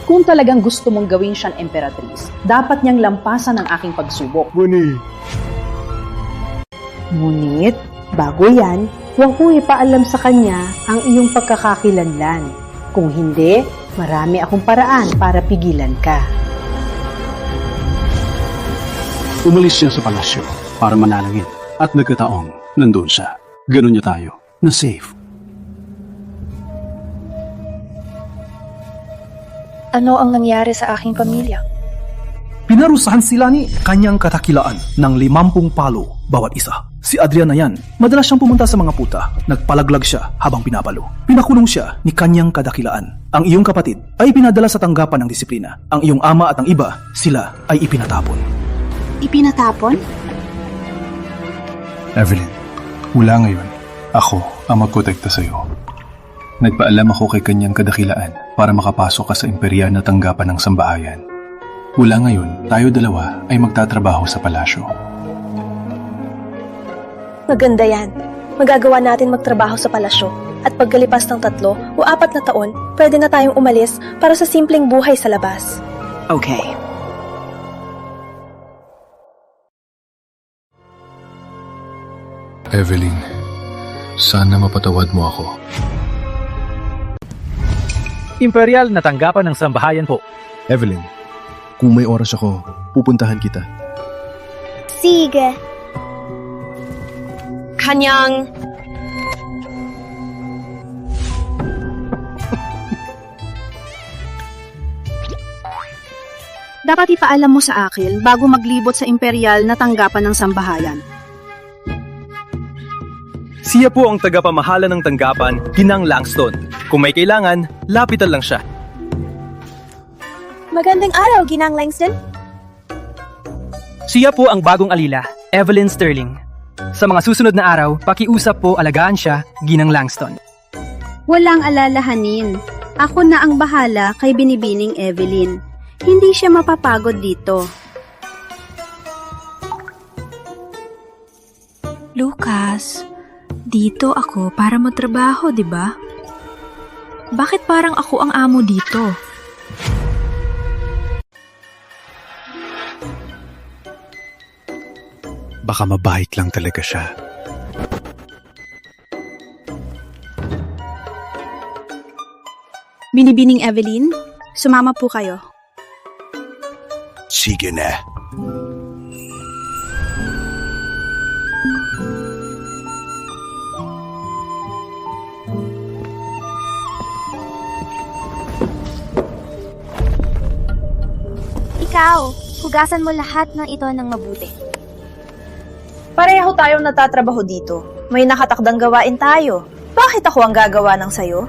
Kung talagang gusto mong gawin siyang emperatrice, dapat niyang lampasan ang aking pagsubok. Ngunit, bago yan, huwag mong ipaalam sa kanya ang iyong pagkakakilanlan. Kung hindi, marami akong paraan para pigilan ka. Umalis siya sa palasyo para manalangin at nagkataong nandun siya. Ganun niya tayo na safe. Ano ang nangyari sa aking pamilya? Pinarusahan sila ni kanyang katakilaan ng 50 palo bawat isa. Si Adrian na yan, madalas siyang pumunta sa mga puta. Nagpalaglag siya habang pinapalo. Pinakulong siya ni kanyang kadakilaan. Ang iyong kapatid ay pinadala sa tanggapan ng disiplina. Ang iyong ama at ang iba, sila ay ipinatapon. Ipinatapon? Evelyn, mula ngayon, ako ang magprotekta sa iyo. Nagpaalam ako kay kanyang kadakilaan para makapasok ka sa imperial na tanggapan ng sambahayan. Mula ngayon, tayo dalawa ay magtatrabaho sa palasyo. Maganda yan. Magagawa natin magtrabaho sa palasyo. At pagkalipas ng 3 o 4 na taon, pwede na tayong umalis para sa simpleng buhay sa labas. Okay. Evelyn, sana mapatawad mo ako. Imperial na tanggapan ng sambahayan po. Evelyn, kung may oras ako, pupuntahan kita. Sige. Kanyang... Dapat ipaalam mo sa akin bago maglibot sa imperial na tanggapan ng sambahayan. Siya po ang tagapamahala ng tanggapan, Ginang Langston. Kung may kailangan, lapitan lang siya. Magandang araw, Ginang Langston. Siya po ang bagong alila, Evelyn Sterling. Sa mga susunod na araw, pakiusap po alagaan siya, Ginang Langston. Walang alalahanin. Ako na ang bahala kay binibining Evelyn. Hindi siya mapapagod dito. Lucas, dito ako para magtrabaho, di ba? Bakit parang ako ang amo dito? Baka mabait lang talaga siya. Binibining Evelyn, sumama po kayo. Sige na. Ikaw, hugasan mo lahat ng ito ng mabuti. Pareho tayong natatrabaho dito. May nakatakdang gawain tayo. Bakit ako ang gagawa ng sayo?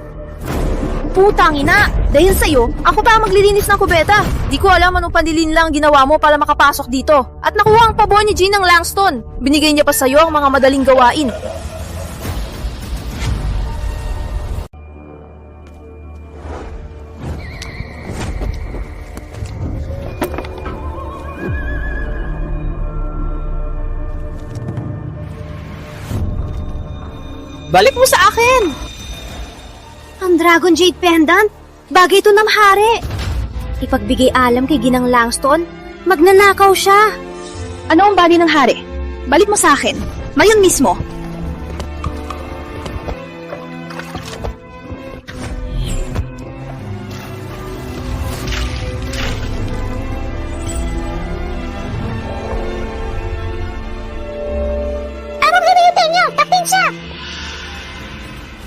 Putang ina! Dahil sa'yo, ako pa ang maglilinis ng kubeta. Di ko alam anong panlilin lang ginawa mo para makapasok dito. At nakuha ang pabor ni Jean ng Langston. Binigay niya pa sa'yo ang mga madaling gawain. Balik mo sa akin! Ang Dragon Jade Pendant? Bagay ito ng hari. Ipagbigay alam kay Ginang Langston, magnanakaw siya. Ano ang bagay ng hari? Balik mo sa akin. Ngayon mismo. Anong gamitin niyo? Tapin siya!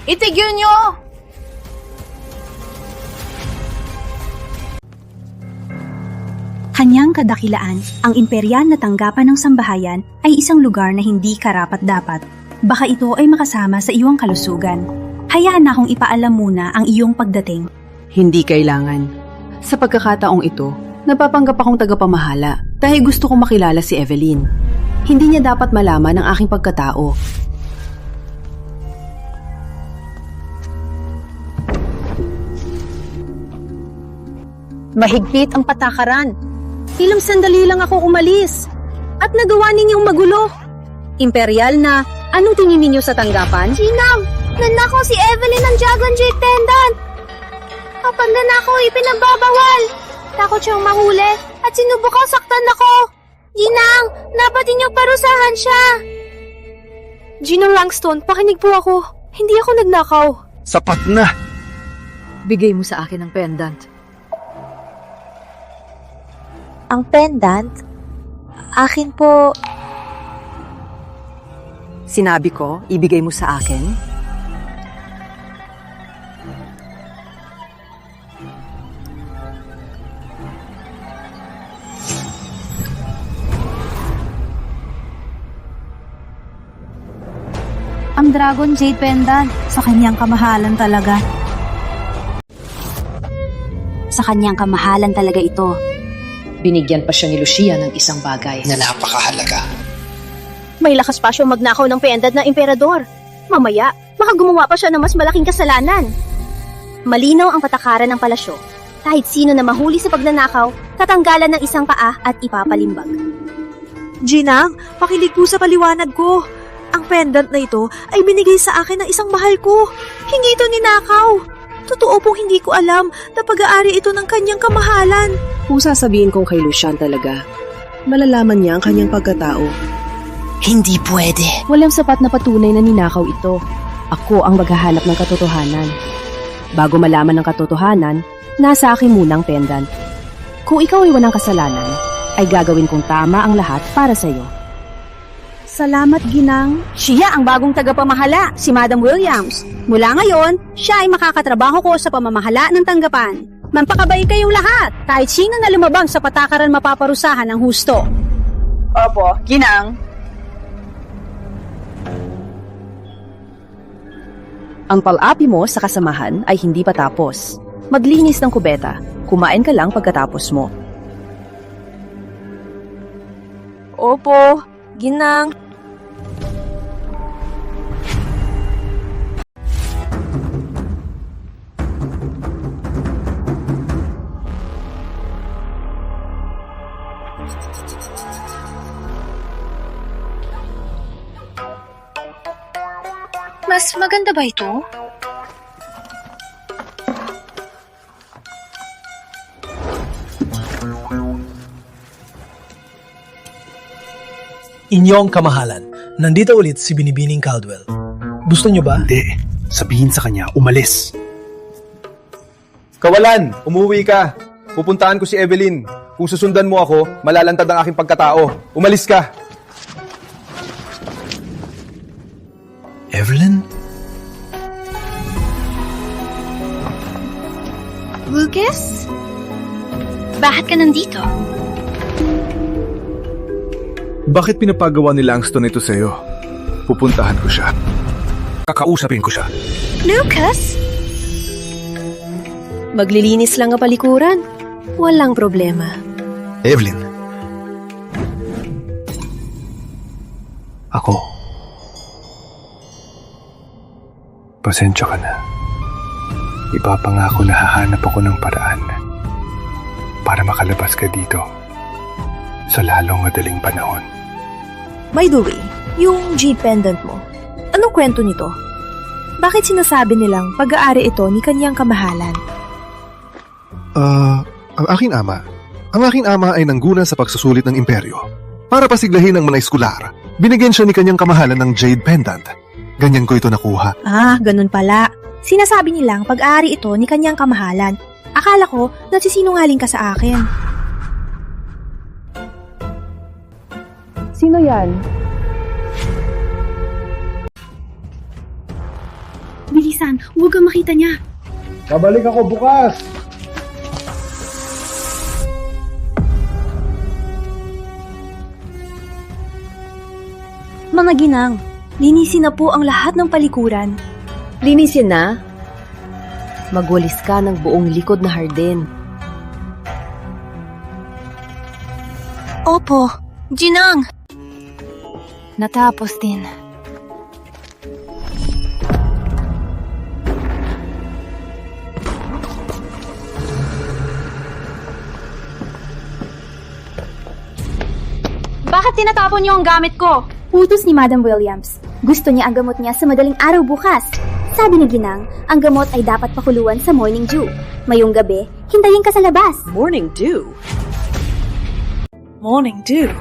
Itigil niyo! Kanyang kanyang kadakilaan, ang imperial na tanggapan ng sambahayan ay isang lugar na hindi karapat-dapat. Baka ito ay makasama sa iyong kalusugan. Hayaan na akong ipaalam muna ang iyong pagdating. Hindi kailangan. Sa pagkakataong ito, napapanggap akong tagapamahala dahil gusto kong makilala si Evelyn. Hindi niya dapat malaman ang aking pagkatao. Mahigpit ang patakaran. Ilang sandali lang ako umalis. At nagawa ninyong magulo. Imperial na, anong tingin ninyo sa tanggapan? Ginang, nanakaw si Evelyn ng Dragon Jade Pendant. Kapag nanakaw, ipinagbabawal. Takot siyang mahuli at sinubukang saktan ako. Ginang, dapat ninyong parusahan siya. Ginang Langston, pakinig po ako. Hindi ako nagnakaw. Sapat na! Bigay mo sa akin ang pendant. Ang pendant? Akin po. Sinabi ko, ibigay mo sa akin. Ang Dragon Jade Pendant, sa kanyang kamahalan talaga. Sa kanyang kamahalan talaga ito. Binigyan pa siya ni Lucia ng isang bagay na napakahalaga. May lakas pa siyang magnakaw ng pendant ng emperador. Mamaya, baka gumawa pa siya ng mas malaking kasalanan. Malinaw ang patakaran ng palasyo. Kahit sino na mahuli sa pagnanakaw, tatanggalan ng isang paa at ipapalimbag. Ginang, pakinig po sa paliwanag ko. Ang pendant na ito ay binigay sa akin ng isang mahal ko. Hindi ito ninakaw. Totoo pong hindi ko alam na pag-aari ito ng kanyang kamahalan. Kung sasabihin kong kay Lucian talaga, malalaman niya ang kanyang pagkatao. Hindi pwede. Walang sapat na patunay na ninakaw ito. Ako ang maghahanap ng katotohanan. Bago malaman ng katotohanan, nasa akin munang pendant. Kung ikaw ay walang kasalanan, ay gagawin kong tama ang lahat para sa iyo. Salamat, Ginang. Siya ang bagong tagapamahala, si Madam Williams. Mula ngayon, siya ay makakatrabaho ko sa pamamahala ng tanggapan. Mampakabay kayong lahat. Kahit sino na lumabang sa patakaran mapaparusahan ng husto. Opo, Ginang. Ang pal-api mo sa kasamahan ay hindi pa tapos. Maglinis ng kubeta. Kumain ka lang pagkatapos mo. Opo, Ginang. Mas maganda ba ito? Inyong kamahalan, nandito ulit si Binibining Caldwell. Gusto niyo ba? Hindi. Sabihin sa kanya, umalis. Kawalan, umuwi ka. Pupuntaan ko si Evelyn. Kung susundan mo ako, malalantad ang aking pagkatao. Umalis ka. Evelyn? Lucas? Bakit ka nandito? Bakit pinapagawa ni Langston ito sa'yo? Pupuntahan ko siya. Kakausapin ko siya. Lucas? Maglilinis lang ang palikuran. Walang problema. Evelyn. Ako. Pasensya ka na. Ipapangako na hahanap ako ng paraan para makalabas ka dito sa lalong madaling panahon. By the way, yung jade pendant mo, anong kwento nito? Bakit sinasabi nilang pag-aari ito ni kanyang kamahalan? Ang aking ama. Ang aking ama ay nanggunan sa pagsusulit ng imperyo. Para pasiglahin ang mga eskular, binigyan siya ni kanyang kamahalan ng jade pendant. Ganyan ko ito nakuha. Ah, ganun pala. Sinasabi nilang pag-aari ito ni kanyang kamahalan. Akala ko nagsisinungaling ka sa akin. Sino yan? Bilisan, huwag kang makita niya. Babalik ako bukas. Mga ginang, linisin na po ang lahat ng palikuran. Linisin na? Magwalis ka ng buong likod na hardin. Opo, ginang. Natapos din. Bakit tinatapon niyo ang gamit ko? Utos ni Madam Williams. Gusto niya ang gamot niya sa madaling araw bukas. Sabi ni Ginang, ang gamot ay dapat pakuluan sa morning dew. Mayong gabi, hintayin ka sa labas. Morning dew? Morning dew?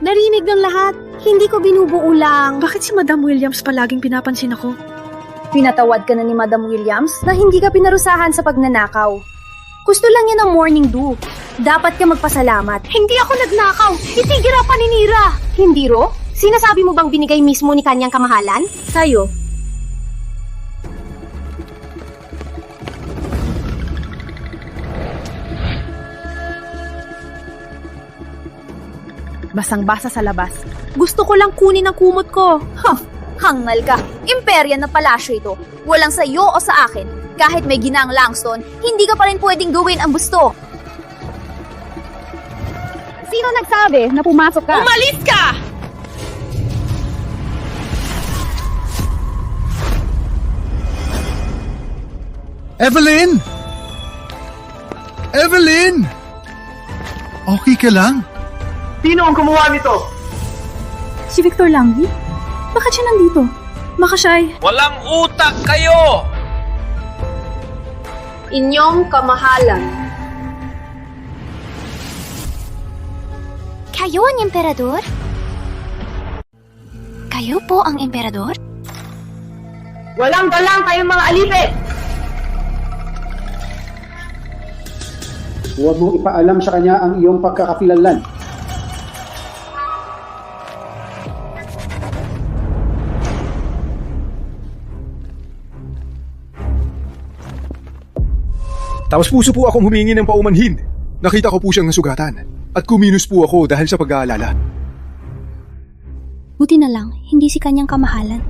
Narinig ng lahat. Hindi ko binubuo lang. Bakit si Madam Williams palaging pinapansin ako? Pinatawad ka na ni Madam Williams na hindi ka pinarusahan sa pagnanakaw. Gusto lang niya ng morning dew. Dapat ka magpasalamat. Hindi ako nagnakaw! Itigil ang paninira! Hindi ro? Sinasabi mo bang binigay mismo ni kanyang kamahalan? Sa'yo. Basang-basa sa labas. Gusto ko lang kunin ang kumot ko. Hangal ka. Imperya na palasyo ito. Walang sa iyo o sa akin. Kahit may Ginang Langston, hindi ka pa rin pwedeng gawin ang gusto. Sino nagsabi na pumasok ka? Umalis ka! Evelyn! Evelyn! Okay ka lang? Sino ang gumawa nito? Si Victor Langley? Bakit siya nandito? Baka siya ay... Walang utak kayo! Inyong kamahalan. Kayo ang emperador? Kayo po ang emperador? Walang galang kayong mga alipin! Huwag mong ipaalam sa kanya ang iyong pagkakakilanlan. Tapos puso po akong humingi ng paumanhin. Nakita ko po siyang nasugatan. At kuminos po ako dahil sa pag-aalala. Buti na lang, hindi si kanyang kamahalan.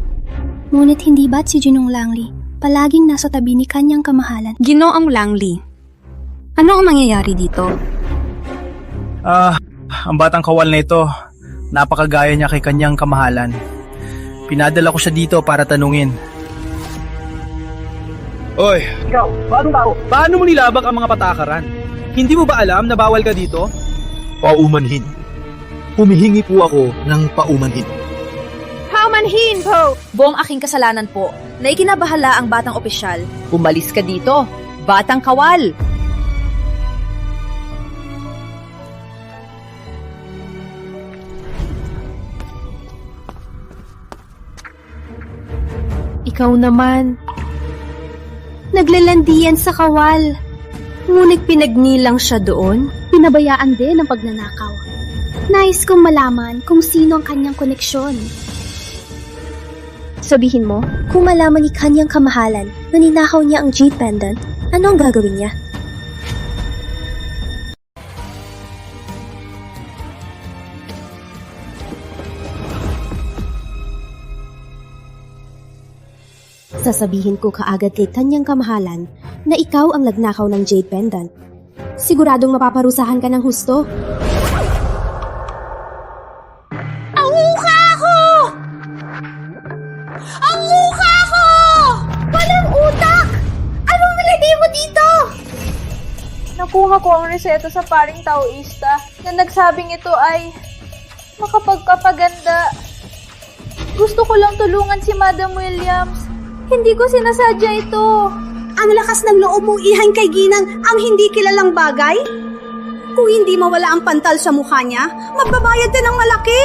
Ngunit hindi ba't si Ginong Langley palaging nasa tabi ni kanyang kamahalan? Ginoong Langley. Ano ang mangyayari dito? Ang batang kawal na ito, napakagaya niya kay kanyang kamahalan. Pinadala ko siya dito para tanungin. Oy! Ikaw, paano mo nilabag ang mga patakaran? Hindi mo ba alam na bawal ka dito? Paumanhin. Humihingi po ako ng paumanhin. Paumanhin po! Buong aking kasalanan po na ikinabahala ang batang opisyal. Umalis ka dito, batang kawal! Ikaw naman. Naglalandian sa kawal. Ngunit pinagnilang siya doon. Pinabayaan din ang pagnanakaw. Nais kong malaman kung sino ang kanyang koneksyon. Sabihin mo, kung malaman ni kanyang kamahalan na ninakaw niya ang jade pendant, ano ang gagawin niya? Sasabihin ko kaagad kay kanyang kamahalan na ikaw ang nagnakaw ng jade pendant. Siguradong mapaparusahan ka ng husto. Ang mukha ko! Ang mukha ko! Walang utak! Anong nilagay mo dito? Nakuha ko ang reseta sa paring Taoista na nagsabing ito ay makapagpapaganda. Gusto ko lang tulungan si Madam Williams. Hindi ko sinasadya ito. Ang lakas ng loob mong ihain kay Ginang ang hindi kilalang bagay? Kung hindi mawala ang pantal sa mukha niya, magbabayad ka ng malaki.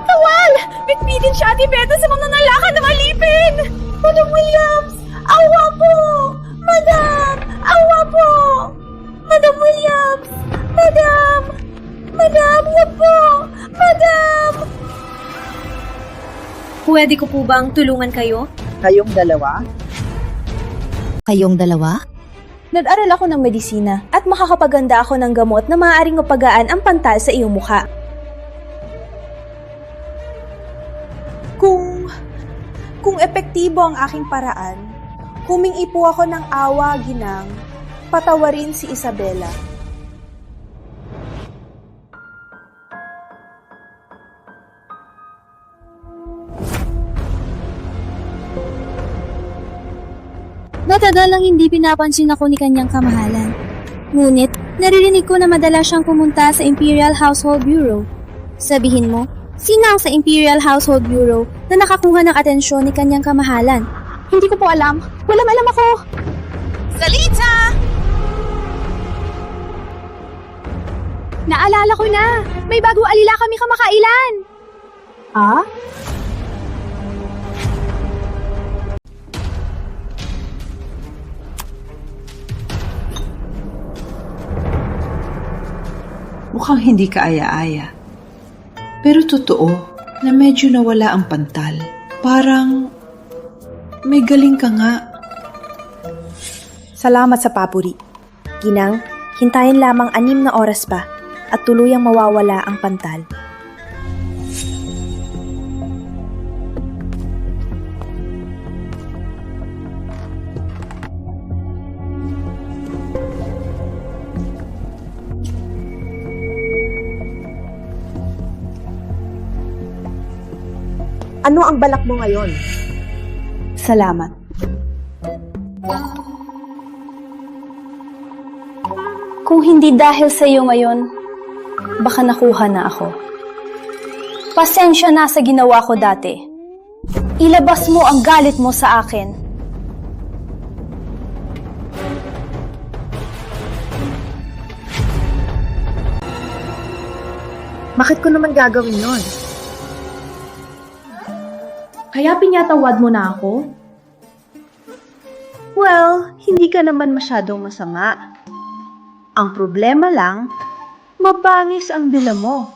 Kawal! Bitbitin siya at ibenta sa mga nanalakan ng alipin! Madam Williams! Awa po! Madam! Awa po! Madam Williams! Madam! Madam! Wag po! Madam! Pwede ko po bang tulungan kayo? Kayong dalawa? Kayong dalawa? Nag-aral ako ng medisina at makakapaganda ako ng gamot na maaaring mapagaan ang pantal sa iyong mukha. Kung epektibo ang aking paraan, humingi po ako ng awa, ginang, patawarin si Isabela. Matagal lang hindi pinapansin ako ni kanyang kamahalan. Ngunit, naririnig ko na madalas siyang pumunta sa Imperial Household Bureau. Sabihin mo, sino ang sa Imperial Household Bureau na nakakuha ng atensyon ni kanyang kamahalan? Hindi ko po alam. Walang alam ako. Salita! Naalala ko na. May bago alila kami kamakailan. Ah? Mukhang hindi ka aya-aya. Pero totoo na medyo nawala ang pantal. Parang may galing ka nga. Salamat sa papuri. Ginang, hintayin lamang 6 na oras pa at tuluyang mawawala ang pantal. Ano ang balak mo ngayon? Salamat. Kung hindi dahil sa iyo ngayon, baka nakuha na ako. Pasensya na sa ginawa ko dati. Ilabas mo ang galit mo sa akin. Bakit ko naman gagawin yon? Kaya pinatawad mo na ako? Well, hindi ka naman masyadong masama. Ang problema lang, mabangis ang dila mo.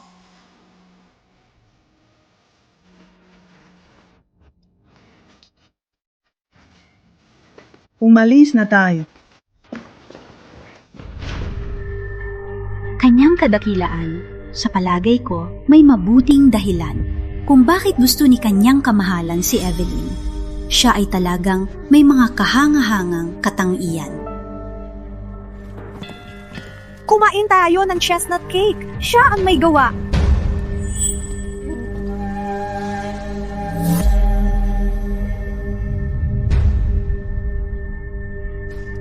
Umalis na tayo. Kanyang kadakilaan, sa palagay ko, may mabuting dahilan kung bakit gusto ni kanyang kamahalan si Evelyn. Siya ay talagang may mga kahangahangang katangian. Kumain tayo ng chestnut cake. Siya ang may gawa.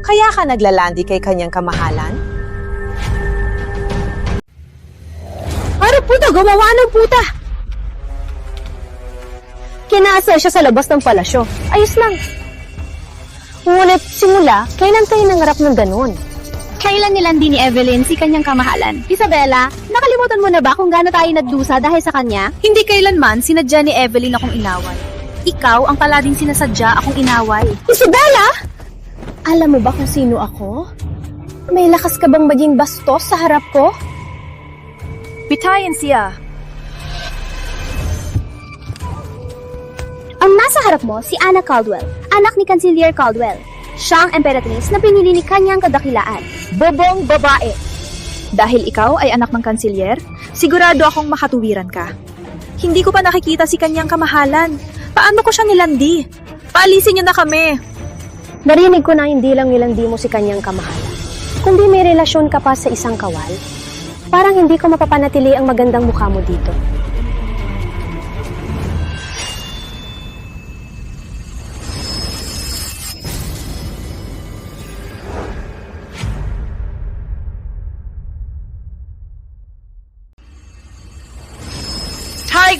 Kaya ka naglalandi kay kanyang kamahalan? Para puta, gumawa ng puta! Kinaasar siya sa labas ng palasyo. Ayos lang. Ngunit simula, kailan kayo nangarap ng ganun? Kailan nilandi ni Evelyn si kanyang kamahalan? Isabela, nakalimutan mo na ba kung gaano tayo nagdusa dahil sa kanya? Hindi kailanman sinadya ni Evelyn akong inaway. Ikaw ang palading sinasadya akong inaway. Isabela! Alam mo ba kung sino ako? May lakas ka bang maging bastos sa harap ko? Pitayin siya. Ang nasa harap mo, si Anna Caldwell, anak ni Canciller Caldwell. Siya ang emperatris na pinili ni kanyang kadakilaan. Bobong babae. Dahil ikaw ay anak ng kansilyer, sigurado akong makatuwiran ka. Hindi ko pa nakikita si kanyang kamahalan. Paano ko siya nilandi? Paalisin niyo na kami. Narinig ko na hindi lang nilandi mo si kanyang kamahalan. Kung di may relasyon ka pa sa isang kawal, parang hindi ko mapapanatili ang magandang mukha mo dito.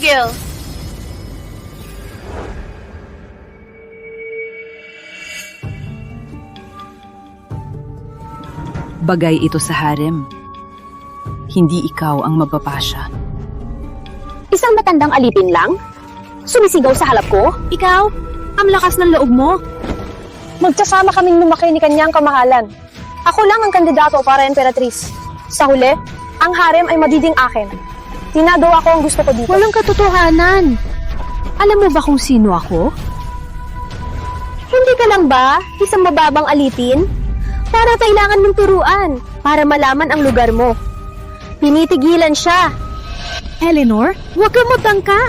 Tigil! Bagay ito sa harem. Hindi ikaw ang mapapasya. Isang matandang alipin lang? Sumisigaw sa halap ko? Ikaw? Ang lakas ng loob mo? Magkasama kaming lumaki ni kanyang kamahalan. Ako lang ang kandidato para emperatris. Sa huli, ang harem ay magiging akin. Tinagawa ko ang gusto ko dito. Walang katotohanan. Alam mo ba kung sino ako? Hindi ka lang ba isang mababang alipin? Para kailangan mong turuan para malaman ang lugar mo. Pinitigilan siya. Eleanor, huwag kang magtangka.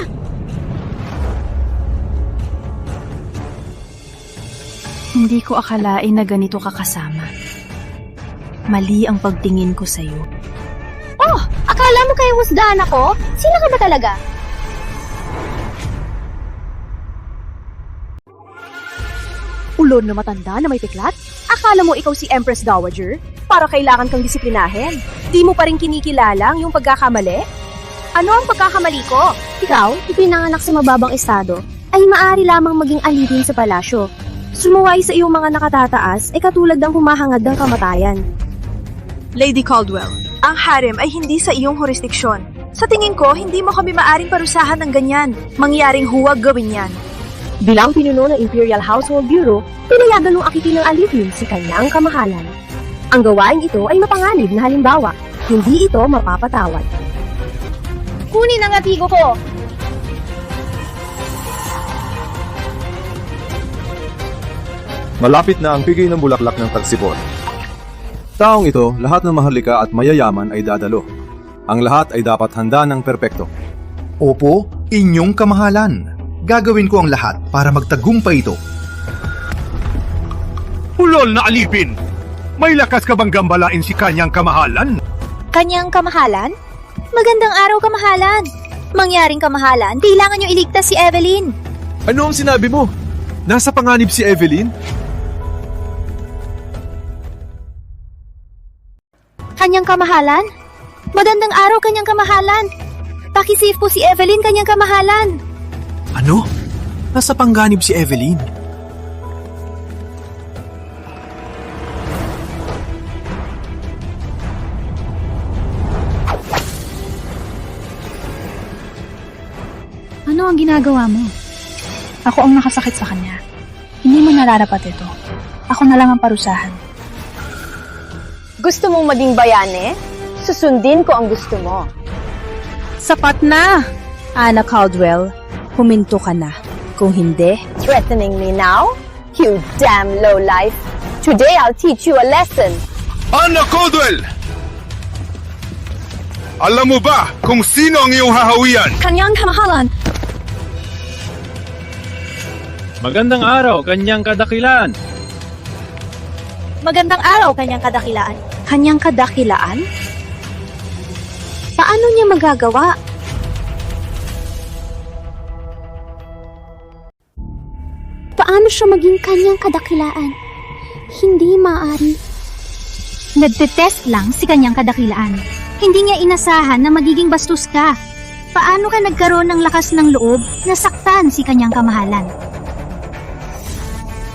Hindi ko akalain na ganito ka kasama. Mali ang pagtingin ko sa'yo. Oh, akala mo kayong husgahan ako? Sino ka ba talaga? Ulon na matanda na may piklat? Akala mo ikaw si Empress Dowager? Para kailangan kang disiplinahin. Di mo pa rin kinikilala yung pagkakamali? Ano ang pagkakamali ko? Ikaw, ipinanganak sa mababang estado, ay maaari lamang maging alipin sa palasyo. Sumuway sa iyong mga nakatataas ay katulad ng humahangad ng kamatayan. Lady Caldwell, ang harem ay hindi sa iyong jurisdiksyon. Sa tingin ko, hindi mo kami maaring parusahan ng ganyan. Mangyaring huwag gawin yan. Bilang pinuno ng Imperial Household Bureau, pinayagan mong akitin ng alipin si kanyang kamahalan. Ang gawain ito ay mapanganib na halimbawa. Hindi ito mapapatawad. Kunin ang atigo ko! Malapit na ang bigay ng bulaklak ng tagsibol. Taong ito, lahat ng mahalika at mayayaman ay dadalo. Ang lahat ay dapat handa ng perpekto. Opo, inyong kamahalan. Gagawin ko ang lahat para magtagumpay ito. Ulol na alipin! May lakas ka bang gambalain si kanyang kamahalan? Kanyang kamahalan? Magandang araw, kamahalan. Mangyaring kamahalan, kailangan niyo iligtas si Evelyn. Ano ang sinabi mo? Nasa panganib si Evelyn? Kanyang kamahalan? Magandang araw, kanyang kamahalan. Pakisave po si Evelyn, kanyang kamahalan. Ano? Nasa panganib si Evelyn. Ano ang ginagawa mo? Ako ang nakasakit sa kanya. Hindi mo nararapat ito. Ako na lang ang parusahan. Gusto mong maging bayane? Susundin ko ang gusto mo. Sapat na! Anna Caldwell, huminto ka na. Kung hindi... Threatening me now? You damn lowlife! Today I'll teach you a lesson! Anna Caldwell! Alam mo ba kung sino ang iyong hahawian? Kanyang kamahalan! Magandang araw, kanyang kadakilaan. Magandang araw, kanyang kadakilaan. Kanyang kadakilaan? Paano niya magagawa? Paano siya maging kanyang kadakilaan? Hindi maaari. Nagtetest lang si kanyang kadakilaan. Hindi niya inasahan na magiging bastos ka. Paano ka nagkaroon ng lakas ng loob na saktan si kanyang kamahalan?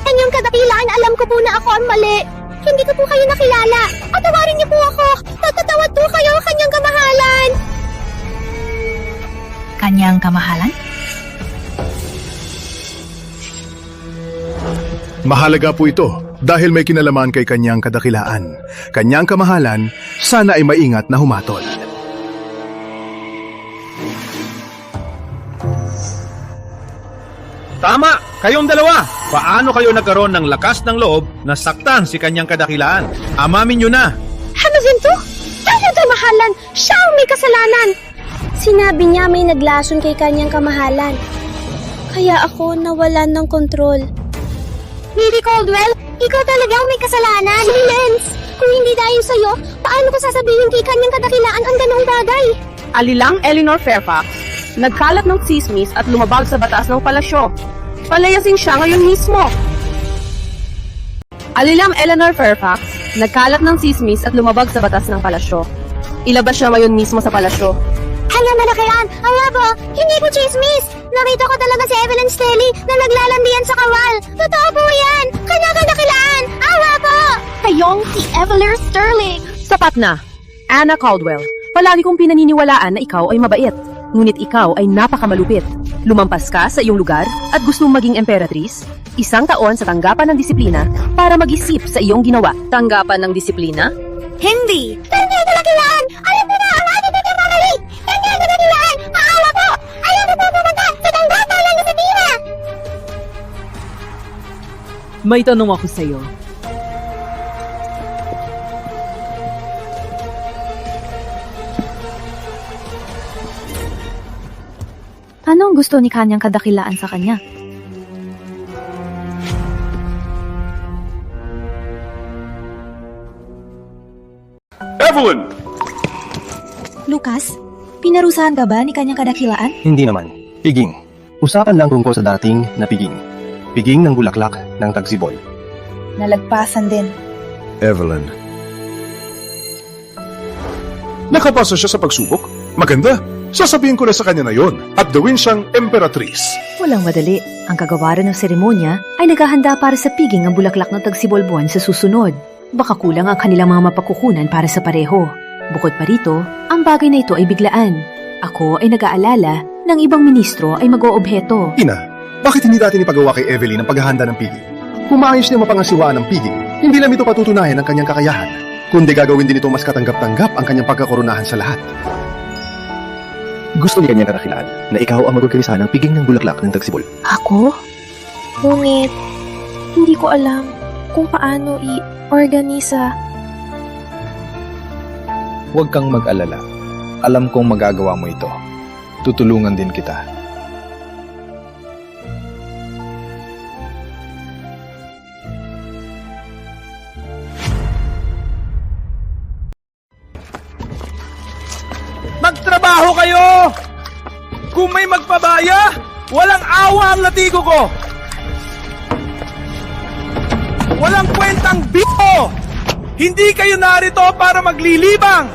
Kanyang kadakilaan, alam ko po na ako ang mali. Hindi ko po kayo nakilala. Patawarin niyo po ako. Tatatawad po kayo, kanyang kamahalan. Kanyang kamahalan? Mahalaga po ito dahil may kinalaman kay kanyang kadakilaan. Kanyang kamahalan, sana ay maingat na humatol. Tama! Kayong dalawa! Paano kayo nagkaroon ng lakas ng loob na saktan si kanyang kadakilaan? Amamin nyo na! Ano ginto? Kanyang kamahalan! Siya ang may kasalanan! Sinabi niya may naglason kay kanyang kamahalan. Kaya ako nawalan ng kontrol. Lady Caldwell, ikaw talagang may kasalanan! Silence! Kung hindi dahil sa'yo, paano ko sasabihin kay kanyang kadakilaan ang ganoong bagay? Alilang Eleanor Fairfax, nagkalat ng tsismis at lumabag sa batas ng palasyo. Palayasin siya ngayon mismo. Alilang Eleanor Fairfax, nagkalat ng tsismis at lumabag sa batas ng palasyo. Ilabas siya ngayon mismo sa palasyo. Kanyang kadakilaan, ang labo, hindi po chismis! Nakita ko talaga si Evelyn Stelly na naglalandian sa kawal. Totoo po yan! Kanyang kadakilaan, awa po! Kayong si Evelyn Sterling! Sapat na! Anna Caldwell, palagi kong pinaniniwalaan na ikaw ay mabait. Ngunit ikaw ay napakamalupit. Lumampas ka sa iyong lugar at gustong maging emperatrice? 1 taon sa tanggapan ng disiplina para mag-isip sa iyong ginawa. Tanggapan ng disiplina? Hindi! Kanyang kadakilaan! Alam mo na ang ating pagkamali! Kanyang kadakilaan! Maawa po! Ayaw na po pumunta sa tanggapan ng disiplina! May tanong ako sa'yo. Ano ang gusto ni kanyang kadakilaan sa kanya? Evelyn! Lucas, pinarusahan ka ba ni kanyang kadakilaan? Hindi naman. Piging. Usapan lang tungkol sa dating na piging. Piging ng bulaklak ng tagsibol. Nalagpasan din. Evelyn. Nakapasa siya sa pagsubok? Maganda. Sasabihin ko na sa kanya na yon at gawin siyang emperatrice. Walang madali. Ang kagawaran ng seremonya ay naghahanda para sa piging ang bulaklak ng tagsibolbuan sa susunod. Baka kulang ang kanilang mga mapagkukunan para sa pareho. Bukod pa rito, ang bagay na ito ay biglaan. Ako ay nag-aalala ng ibang ministro ay mag-oobheto. Ina, bakit hindi dati nipagawa kay Evelyn ang paghahanda ng piging? Kung maayos niya mapangasiwaan ng piging, hindi lang ito patutunayan ang kanyang kakayahan, kundi gagawin din ito mas katanggap-tanggap ang kanyang pagkakoronahan sa lahat. Gusto niya niyang karakilaan na ikaw ang mag-organisa ng piging ng bulaklak ng tagsibol. Ako? Ngunit, hindi ko alam kung paano i-organisa. Huwag kang mag-alala. Alam kong magagawa mo ito. Tutulungan din kita. Magtrabaho kayo! Kung may magpabaya, walang awa ang latigo ko! Walang kwentang bito! Hindi kayo narito para maglilibang!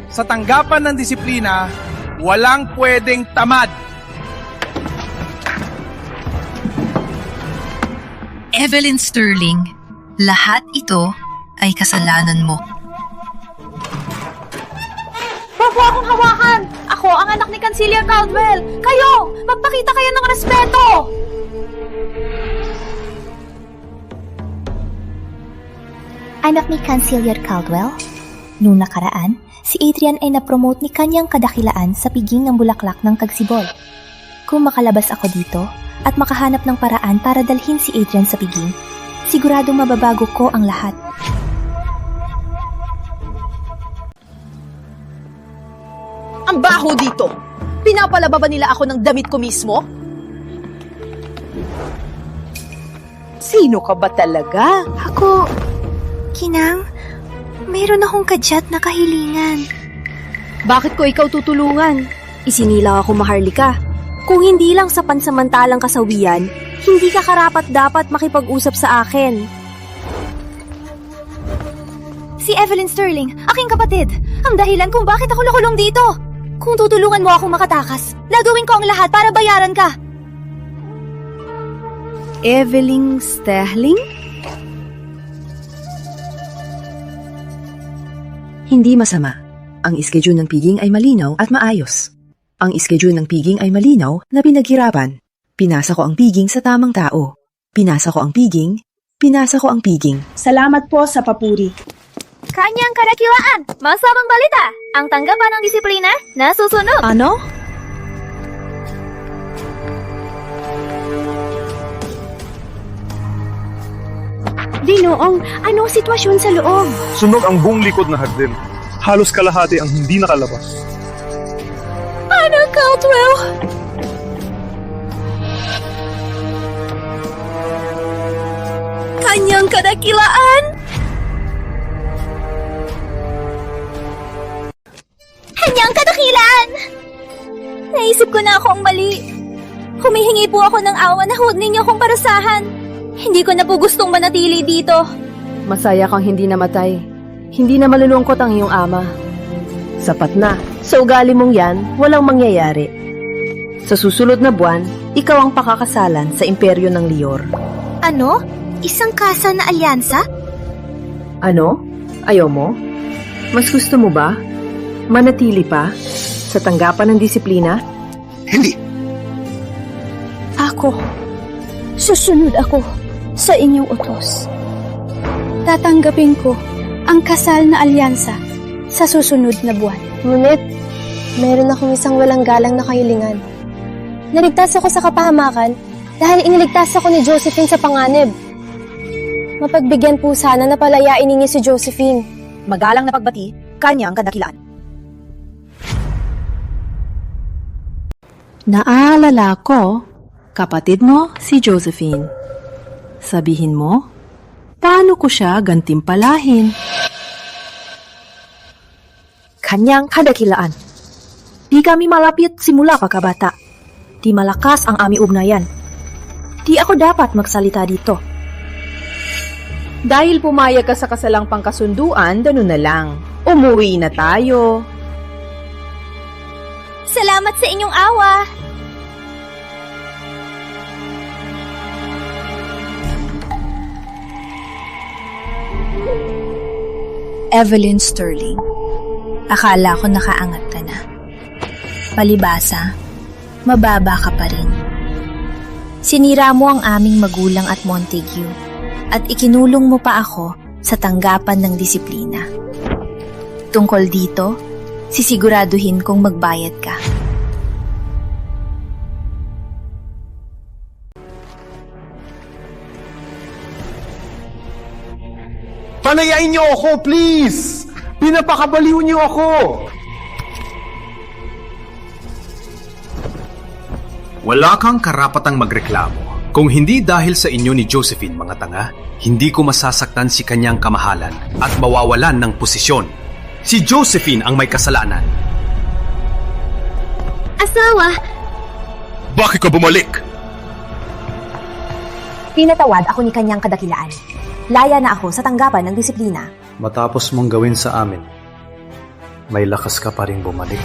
Sa tanggapan ng disiplina, walang pwedeng tamad. Evelyn Sterling, lahat ito ay kasalanan mo. Huwag mo akong hawakan! Ako ang anak ni Canciller Caldwell! Kayo! Magpakita kayo ng respeto! Anak ni Canciller Caldwell? Noong nakaraan, si Adrian ay napromote ni kanyang kadakilaan sa piging ng bulaklak ng tagsibol. Kung makalabas ako dito at makahanap ng paraan para dalhin si Adrian sa piging, siguradong mababago ko ang lahat. Ang baho dito! Pinapalaba ba nila ako ng damit ko mismo? Sino ka ba talaga? Ako, Kinang, mayroon akong kadyat na kahilingan. Bakit ko ikaw tutulungan? Isinilang ako maharlika. Kung hindi lang sa pansamantalang kasawian, hindi ka karapat-dapat makipag-usap sa akin. Si Evelyn Sterling, aking kapatid, ang dahilan kung bakit ako nakulong dito. Kung tutulungan mo akong makatakas, gagawin ko ang lahat para bayaran ka. Evelyn Sterling? Hindi masama. Ang schedule ng piging ay malinaw at maayos. Ang schedule ng piging ay malinaw na pinaghirapan. Pinasa ko ang piging sa tamang tao. Pinasa ko ang piging. Pinasa ko ang piging. Salamat po sa papuri. Kanyang kadakilaan, masamang balita. Ang tanggapan ng disiplina na susunod. Ano? Dinoong, anong sitwasyon sa loob? Sunog ang buong likod na hardin. Halos kalahati ang hindi nakalabas. Ana Caldwell! Kanyang kadakilaan! Kanyang kadakilaan! Naisip ko na ako ang mali. Humihingi po ako ng awa na huwag ninyo akong parusahan. Hindi ko na po gustong manatili dito. Masaya kang hindi namatay. Hindi na malulungkot ang iyong ama. Sapat na. Sa ugali mong yan, walang mangyayari. Sa susunod na buwan, ikaw ang pakakasalan sa imperyo ng Lior. Ano? Isang kasa na alyansa? Ano? Ayaw mo? Mas gusto mo ba? Manatili pa? Sa tanggapan ng disiplina? Hindi. Ako. Susunod ako sa inyong utos. Tatanggapin ko ang kasal na alyansa sa susunod na buwan. Ngunit, meron akong isang walang galang na kahilingan. Naligtas ako sa kapahamakan dahil iniligtas ako ni Josephine sa panganib. Mapagbigyan po sana na palayain ninyo si Josephine. Magalang na pagbati, kanyang kadakilaan. Naalala ko, kapatid mo si Josephine. Sabihin mo, paano ko siya gantimpalahin? kanyang kadakilaan. Di kami malapit simula kakabata. Di malakas ang aming ugnayan. Di ako dapat magsalita dito. Dahil pumayag ka sa kasalang pangkasunduan, ganun na lang. Umuwi na tayo. Salamat sa inyong awa! Evelyn Sterling, akala ko nakaangat ka na. Palibasa, mababa ka pa rin. Sinira mo ang aming magulang at Montague at ikinulong mo pa ako sa tanggapan ng disiplina. Tungkol dito, sisiguraduhin kong magbayad ka. Palayain niyo ako, please! Pinapakabaliw niyo ako! Wala kang karapatang magreklamo. Kung hindi dahil sa inyo ni Josephine, mga tanga, hindi ko masasaktan si kanyang kamahalan at mawawalan ng posisyon. Si Josephine ang may kasalanan. Asawa! Bakit ka bumalik? Pinatawad ako ni kanyang kadakilaan. Laya na ako sa tanggapan ng disiplina. Matapos mong gawin sa amin, may lakas ka pa rin bumalik.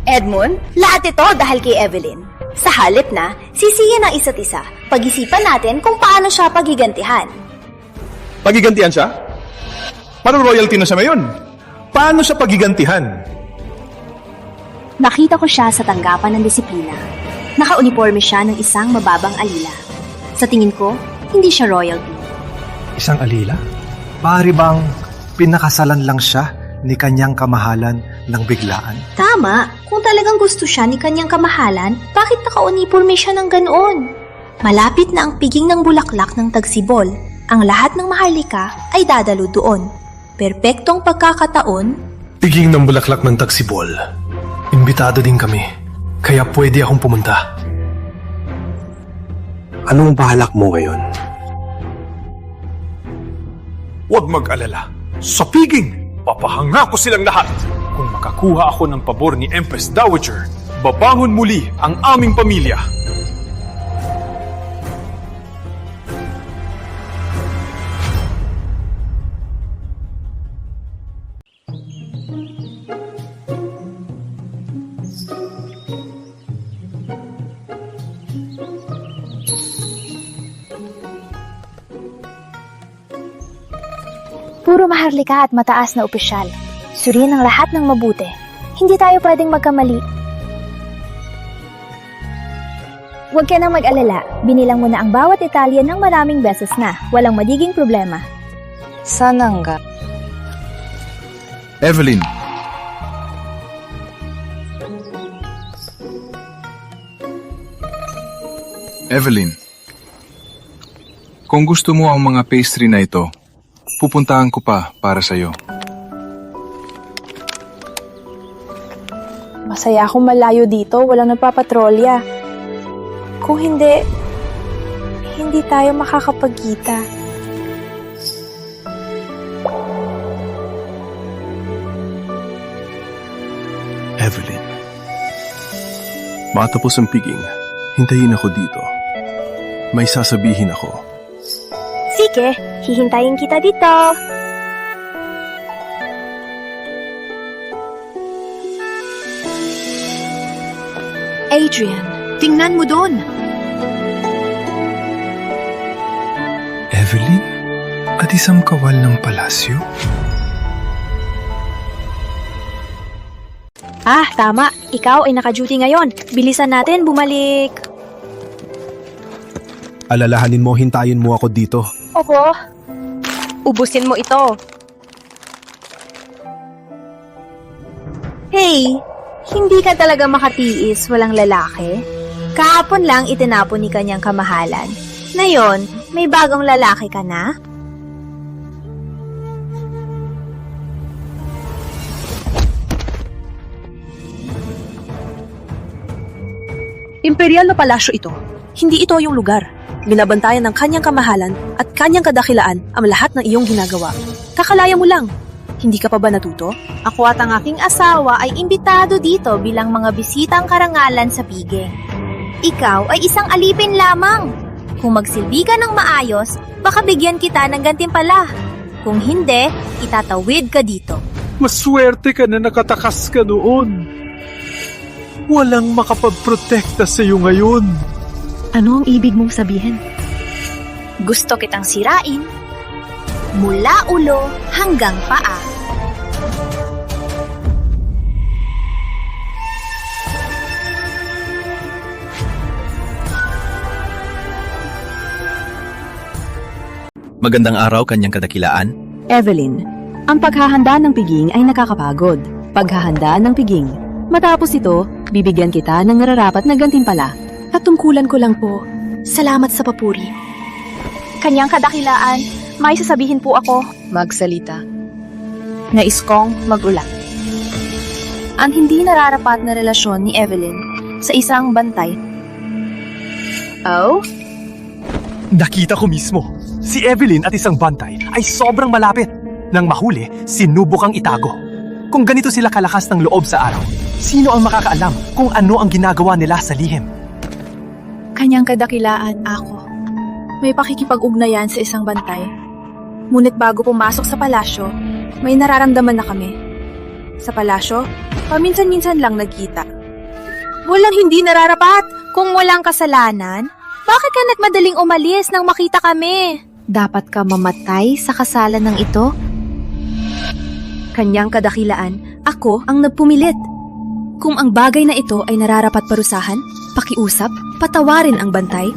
Edmund, lahat ito dahil kay Evelyn. Sa halip na, sisihin ang isa't isa. Pag-isipan natin kung paano siya pagigantihan. Pagigantihan siya? Parang royalty na siya ngayon. Paano siya pagigantihan? Nakita ko siya sa tanggapan ng disiplina. Naka-uniforme siya ng isang mababang alila. Sa tingin ko, hindi siya royalty. Isang alila? Pari bang pinakasalan lang siya ni kanyang kamahalan ng biglaan? Tama, kung talagang gusto siya ni kanyang kamahalan, bakit naka-uniforme siya ng ganoon? Malapit na ang piging ng bulaklak ng tagsibol. Ang lahat ng maharlika ay dadalo doon. Perpektong pagkakataon. Piging ng bulaklak ng tagsibol. Imbitado din kami, kaya pwede akong pumunta. Anong balak mo ngayon? Huwag mag-alala. Sa piging, papahanga ko silang lahat. Kung makakuha ako ng pabor ni Empress Dowager, babangon muli ang aming pamilya. Puro maharlika at mataas na opisyal. Suriin ang lahat ng mabuti. Hindi tayo pwedeng magkamali. Huwag ka nang mag-alala. Binilang mo na ang bawat Italian ng maraming beses na. Walang magiging problema. Sana nga. Evelyn. Evelyn. Kung gusto mo ang mga pastry na ito, pupuntahan ko pa para sa'yo. Masaya akong malayo dito, walang nagpapatrolya. Kung hindi tayo makakapagkita. Evelyn. Matapos ang piging, hintayin ako dito. May sasabihin ako. Sige, hihintayin kita dito. Adrian, tingnan mo doon. Evelyn? At isang kawal ng palasyo? Ah, tama. Ikaw ay naka-duty ngayon. Bilisan natin bumalik. Alalahanin mo, hintayin mo ako dito. Opo. Ubusin mo ito. Hey, hindi ka talaga makatiis walang lalaki? Kahapon lang itinapon ni kanyang kamahalan. Ngayon, may bagong lalaki ka na? Imperial na palasyo ito. Hindi ito yung lugar. Binabantayan ng kanyang kamahalan at kanyang kadakilaan ang lahat ng iyong ginagawa. Kakalaya mo lang. Hindi ka pa ba natuto? Ako at ang aking asawa ay imbitado dito bilang mga bisitang karangalan sa piging. Ikaw ay isang alipin lamang. Kung magsilbi ka ng maayos, baka bigyan kita ng gantimpala. Kung hindi, itatawid ka dito. Maswerte ka na nakatakas ka noon. Walang makapagprotekta sa iyo ngayon. Ano ang ibig mong sabihin? Gusto kitang sirain. Mula ulo hanggang paa. Magandang araw, kanyang kadakilaan. Evelyn, ang paghahanda ng piging ay nakakapagod. Paghahanda ng piging. Matapos ito, bibigyan kita ng nararapat na gantimpala. At tungkulan ko lang po, salamat sa papuri. Kanyang kadakilaan, may sasabihin po ako. Magsalita. Nais kong mag-ulat. Ang hindi nararapat na relasyon ni Evelyn sa isang bantay. Oh? Nakita ko mismo. Si Evelyn at isang bantay ay sobrang malapit. Nang mahuli, sinubukang itago. Kung ganito sila kalakas ng loob sa araw, sino ang makakaalam kung ano ang ginagawa nila sa lihim? Kanyang kadakilaan, ako. May pakikipag-ugnayan sa isang bantay. Ngunit bago pumasok sa palasyo, may nararamdaman na kami. Sa palasyo, paminsan-minsan lang nagkita. Walang hindi nararapat. Kung walang kasalanan, bakit ka nagmadaling umalis nang makita kami? Dapat ka mamatay sa kasalan ng ito? Kanyang kadakilaan, ako ang nagpumilit. Kung ang bagay na ito ay nararapat parusahan, pakiusap, patawarin ang bantay.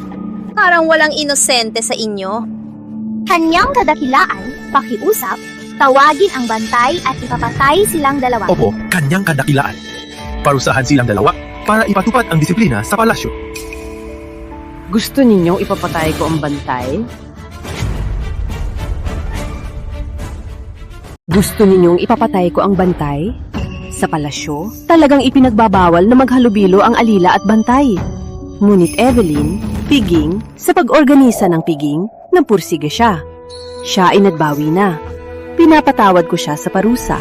Parang walang inosente sa inyo. Kanyang kadakilaan, pakiusap, tawagin ang bantay at ipapatay silang dalawa. Opo, kanyang kadakilaan. Parusahan silang dalawa para ipatupad ang disiplina sa palasyo. Gusto ninyong ipapatay ko ang bantay? Gusto ninyong ipapatay ko ang bantay? Sa palasyo, talagang ipinagbabawal na maghalubilo ang alila at bantay. Ngunit Evelyn, piging, sa pag-organisa ng piging, napursige siya. Siya ay nagbawi na. Pinapatawad ko siya sa parusa.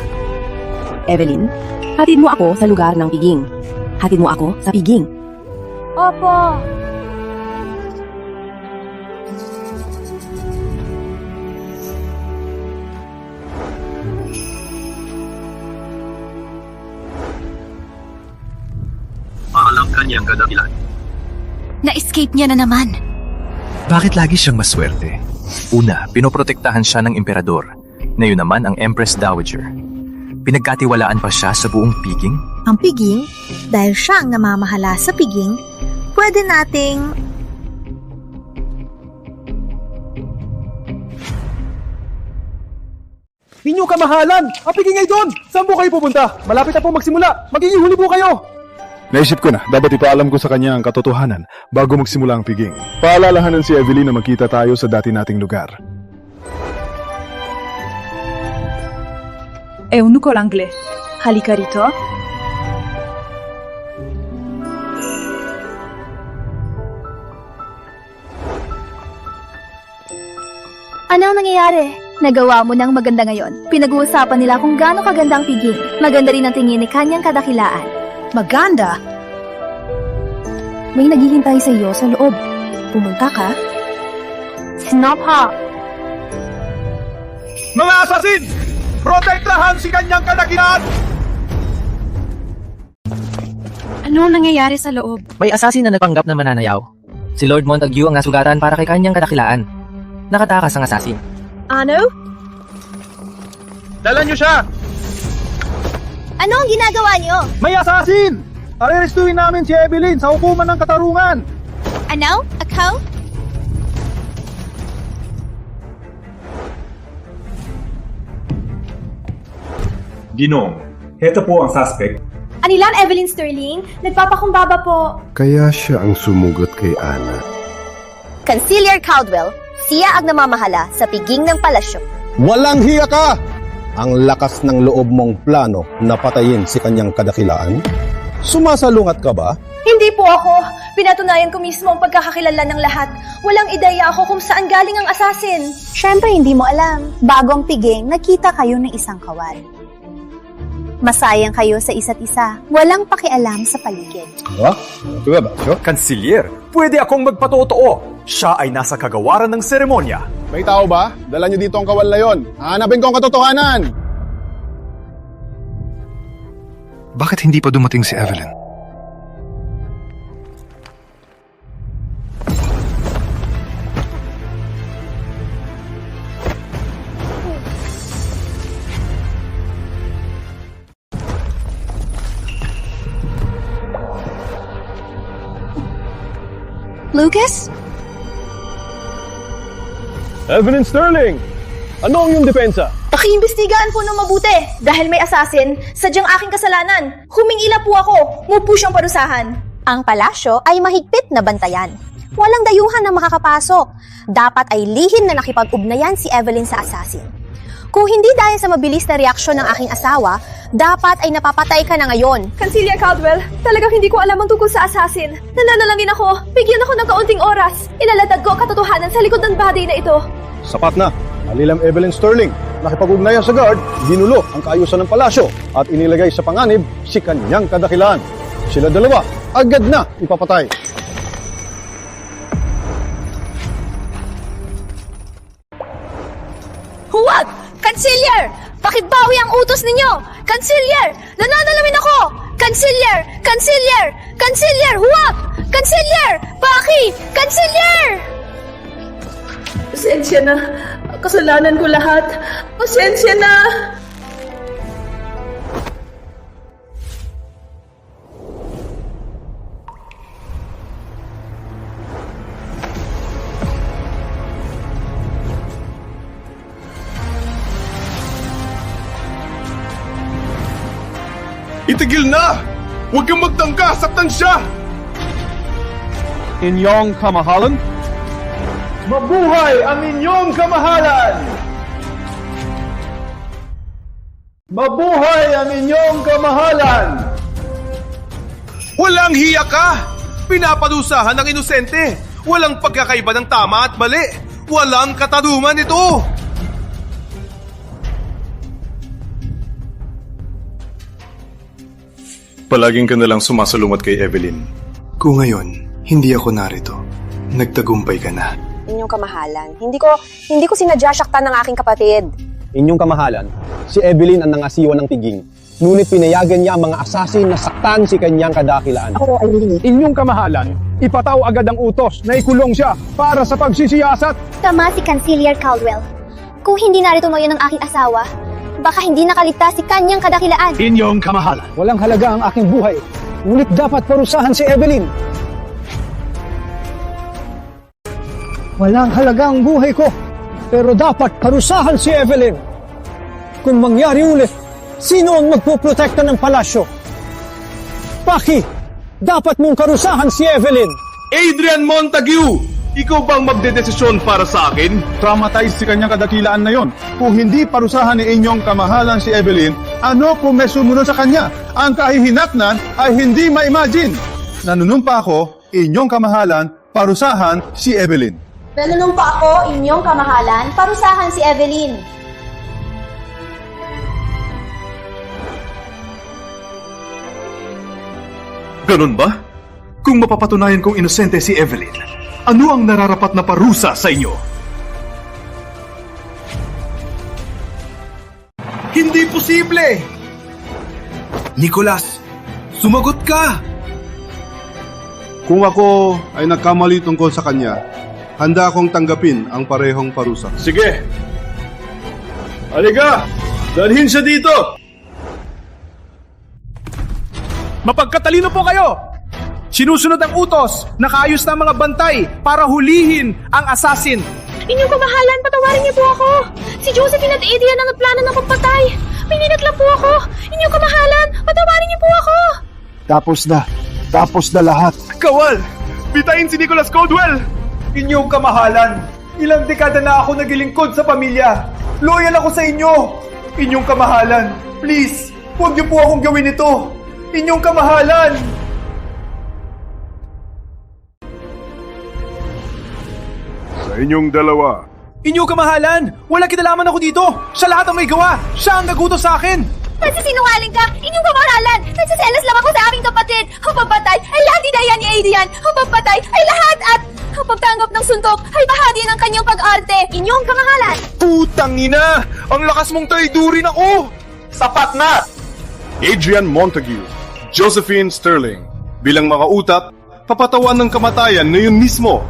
Evelyn, hatid mo ako sa lugar ng piging. Hatid mo ako sa piging. Opo. Paalam kanyang kadakilaan. Na-escape niya na naman. Bakit lagi siyang maswerte? Una, pinoprotektahan siya ng emperador. Ngayon naman ang Empress Dowager. Pinagkatiwalaan pa siya sa buong piging? Ang piging, dahil siya ang namamahala sa piging, pwede nating... Ninyo kamahalan! Ang piging ay doon! Saan po kayo pupunta? Malapit na po magsimula! Magiging huli po kayo! Naisip ko na, dapat ipaalam ko sa kanya ang katotohanan bago magsimula ang piging. Paalalahanan si Evelyn na magkita tayo sa dati nating lugar. Eunuko Langle, halika rito. Ano ang nangyayari? Nagawa mo ng maganda ngayon. Pinag-uusapan nila kung gaano kaganda ang piging. Maganda rin ang tingin ni kanyang kadakilaan. Maganda? May naghihintay sa iyo sa loob. Pumunta ka? Snapha! Mga asasin! Protektahan si kanyang kadakilaan! Ano nangyayari sa loob? May assassin na nagpanggap na mananayaw. Si Lord Montague ang nasugatan para kay kanyang kadakilaan. Nakatakas ang assassin. Ano? Dala niyo siya! Ano ang ginagawa niyo? May assassin! Arestuin namin si Evelyn sa hukuman ng katarungan! Ano? Ako? Ginong, heto po ang suspect. Anilan Evelyn Sterling? Nagpapakumbaba po. Kaya siya ang sumugot kay Ana. Conciliar Caldwell, siya ang namamahala sa piging ng palasyo. Walang hiya ka! Ang lakas ng loob mong plano na patayin si kanyang kadakilaan? Sumasalungat ka ba? Hindi po ako. Pinatunayan ko mismo ang pagkakakilala ng lahat. Walang ideya ako kung saan galing ang assassin. Syempre hindi mo alam. Bagong piging, nakita kayo ng isang kawal. Masayang kayo sa isa't isa. Walang pakialam sa paligid. Ha? Ito ba, Basyo? Kansilyer, pwede akong magpatotoo. Siya ay nasa kagawaran ng seremonya. May tao ba? Dala niyo dito ang kawal na yon. Hanapin ko ang katotohanan! Bakit hindi pa dumating si Evelyn? Lucas? Evelyn Sterling! Ano ang iyong depensa? Pakiimbestigahan po ng mabuti. Dahil may assassin, sadyang aking kasalanan. Humingila po ako. Mupo siyang parusahan. Ang palasyo ay mahigpit na bantayan. Walang dayuhan na makakapasok. Dapat ay lihim na nakipag-ugnayan si Evelyn sa assassin. Kung hindi dahil sa mabilis na reaksyon ng aking asawa, dapat ay napapatay ka na ngayon. Kanselier Caldwell, talagang hindi ko alam ang tungkol sa assassin. Nananalangin ako. Bigyan ako ng kaunting oras. Ilalatag ko ang katotohanan sa likod ng body na ito. Sapat na. Alilam Evelyn Sterling. Nakipag-ugnayan sa guard, ginulo ang kaayusan ng palasyo at inilagay sa panganib si kanyang kadakilaan. Sila dalawa, agad na ipapatay. Huwag! Kanselier! Pakibawi ang utos ninyo! Kanselier! Nananalamin ako! Kanselier! Kanselier! Kanselier! Huwag! Kanselier! Paki! Kanselier! Pasensya na. Kasalanan ko lahat. Pasensya na. Itigil na! Huwag kang magtangka! Saktan siya! Inyong kamahalan? Mabuhay ang inyong kamahalan! Mabuhay ang inyong kamahalan! Walang hiya ka! Pinapadusahan ng inosente! Walang pagkakaiba ng tama at mali! Walang katarungan ito! Palaging ka nalang sumasalungat kay Evelyn. Kung ngayon, hindi ako narito, nagtagumpay ka na. Inyong kamahalan, hindi ko sinadya saktan ng aking kapatid. Inyong kamahalan, si Evelyn ang nangasiwa ng piging. Ngunit pinayagan niya ang mga asasin na saktan si kanyang kadakilaan. Ako ay hilingi. Inyong kamahalan, ipataw agad ang utos na ikulong siya para sa pagsisiyasat. Tama si Kanselier Caldwell. Kung hindi narito ngayon ang aking asawa, baka hindi nakaligtas si kanyang kadakilaan. Inyong kamahalan. Walang halaga ang aking buhay, ngunit dapat parusahan si Evelyn. Walang halaga ang buhay ko, pero dapat parusahan si Evelyn. Kung mangyari ulit, sino ang magpoprotekta ng palasyo? Paki, dapat mong parusahan si Evelyn. Adrian Montague! Ikaw bang magdedesisyon para sa akin? Traumatized si kanyang kadakilaan na yon. Kung hindi parusahan ni inyong kamahalan si Evelyn, ano kung may sumunod sa kanya? Ang kahihinatnan ay hindi ma-imagine. Nanunumpa ako, inyong kamahalan, parusahan si Evelyn. Nanunumpa ako, inyong kamahalan, parusahan si Evelyn. Ganun ba? Kung mapapatunayan kong inosente si Evelyn, ano ang nararapat na parusa sa inyo? Hindi posible! Nicholas, sumagot ka! Kung ako ay nagkamali tungkol sa kanya, handa akong tanggapin ang parehong parusa. Sige! Halika! Dalhin siya dito! Mapagkatalino po kayo! Sinusunod ang utos, nakaayos na ang mga bantay para hulihin ang assassin. Inyong kamahalan, patawarin niyo po ako. Si Josephine at Adrian ang nagplano ng pagpatay. Pininat lang po ako. Inyong kamahalan, patawarin niyo po ako. Tapos na lahat. Kawal! Bitayin si Nicholas Caldwell! Inyong kamahalan, ilang dekada na ako naglilingkod sa pamilya. Loyal ako sa inyo. Inyong kamahalan, please, huwag niyo po akong gawin ito. Inyong kamahalan! Sa inyong dalawa, Inyong kamahalan! Walang kinalaman ako dito! Siya lahat ang may gawa! Siya ang nagutos sa akin! Nagsisinungaling ka! Inyong kamahalan! Nagsiselos lang ako sa aming kapatid! Ang pagpatay ay lahat dinaya ni Adrian! Ang pagpatay ay lahat at ang pagtanggap ng suntok ay bahagi ng kanyang pag-arte! Inyong kamahalan! Putang ina! Ang lakas mong traidurin ako! Sapat na! Adrian Montague, Josephine Sterling, bilang mga utak, papatawan ng kamatayan ngayon mismo.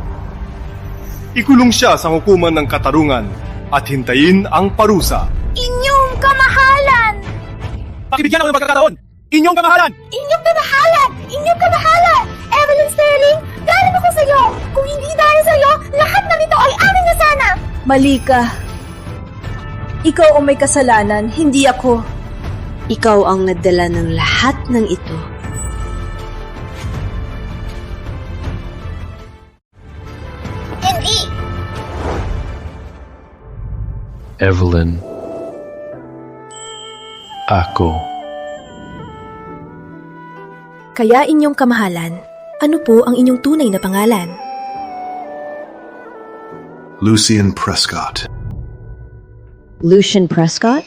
Ikulong siya sa hukuman ng katarungan at hintayin ang parusa. Inyong kamahalan! Pakibigyan ako ng pagkakataon! Inyong kamahalan! Inyong kamahalan! Inyong kamahalan! Evelyn Sterling, galing ako sa'yo! Kung hindi dahil sa'yo, lahat ng ito ay amin na sana! Mali ka. Ikaw ang may kasalanan, hindi ako. Ikaw ang nagdala ng lahat ng ito. Hindi! Evelyn. Ako. Kaya inyong kamahalan, ano po ang inyong tunay na pangalan? Lucian Prescott. Lucian Prescott?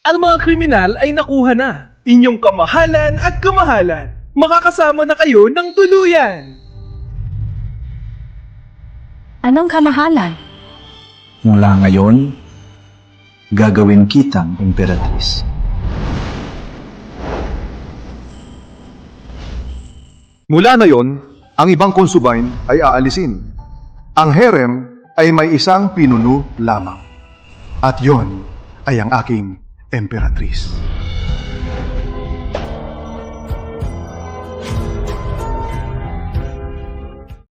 Ang mga kriminal ay nakuha na. Inyong kamahalan at kamahalan. Makakasama na kayo ng tuluyan. Anong kamahalan? Mula ngayon, gagawin kitang imperatrice. Mula na yon, ang ibang concubine ay aalisin. Ang harem ay may isang pinuno lamang. At yon ay ang aking emperatrice.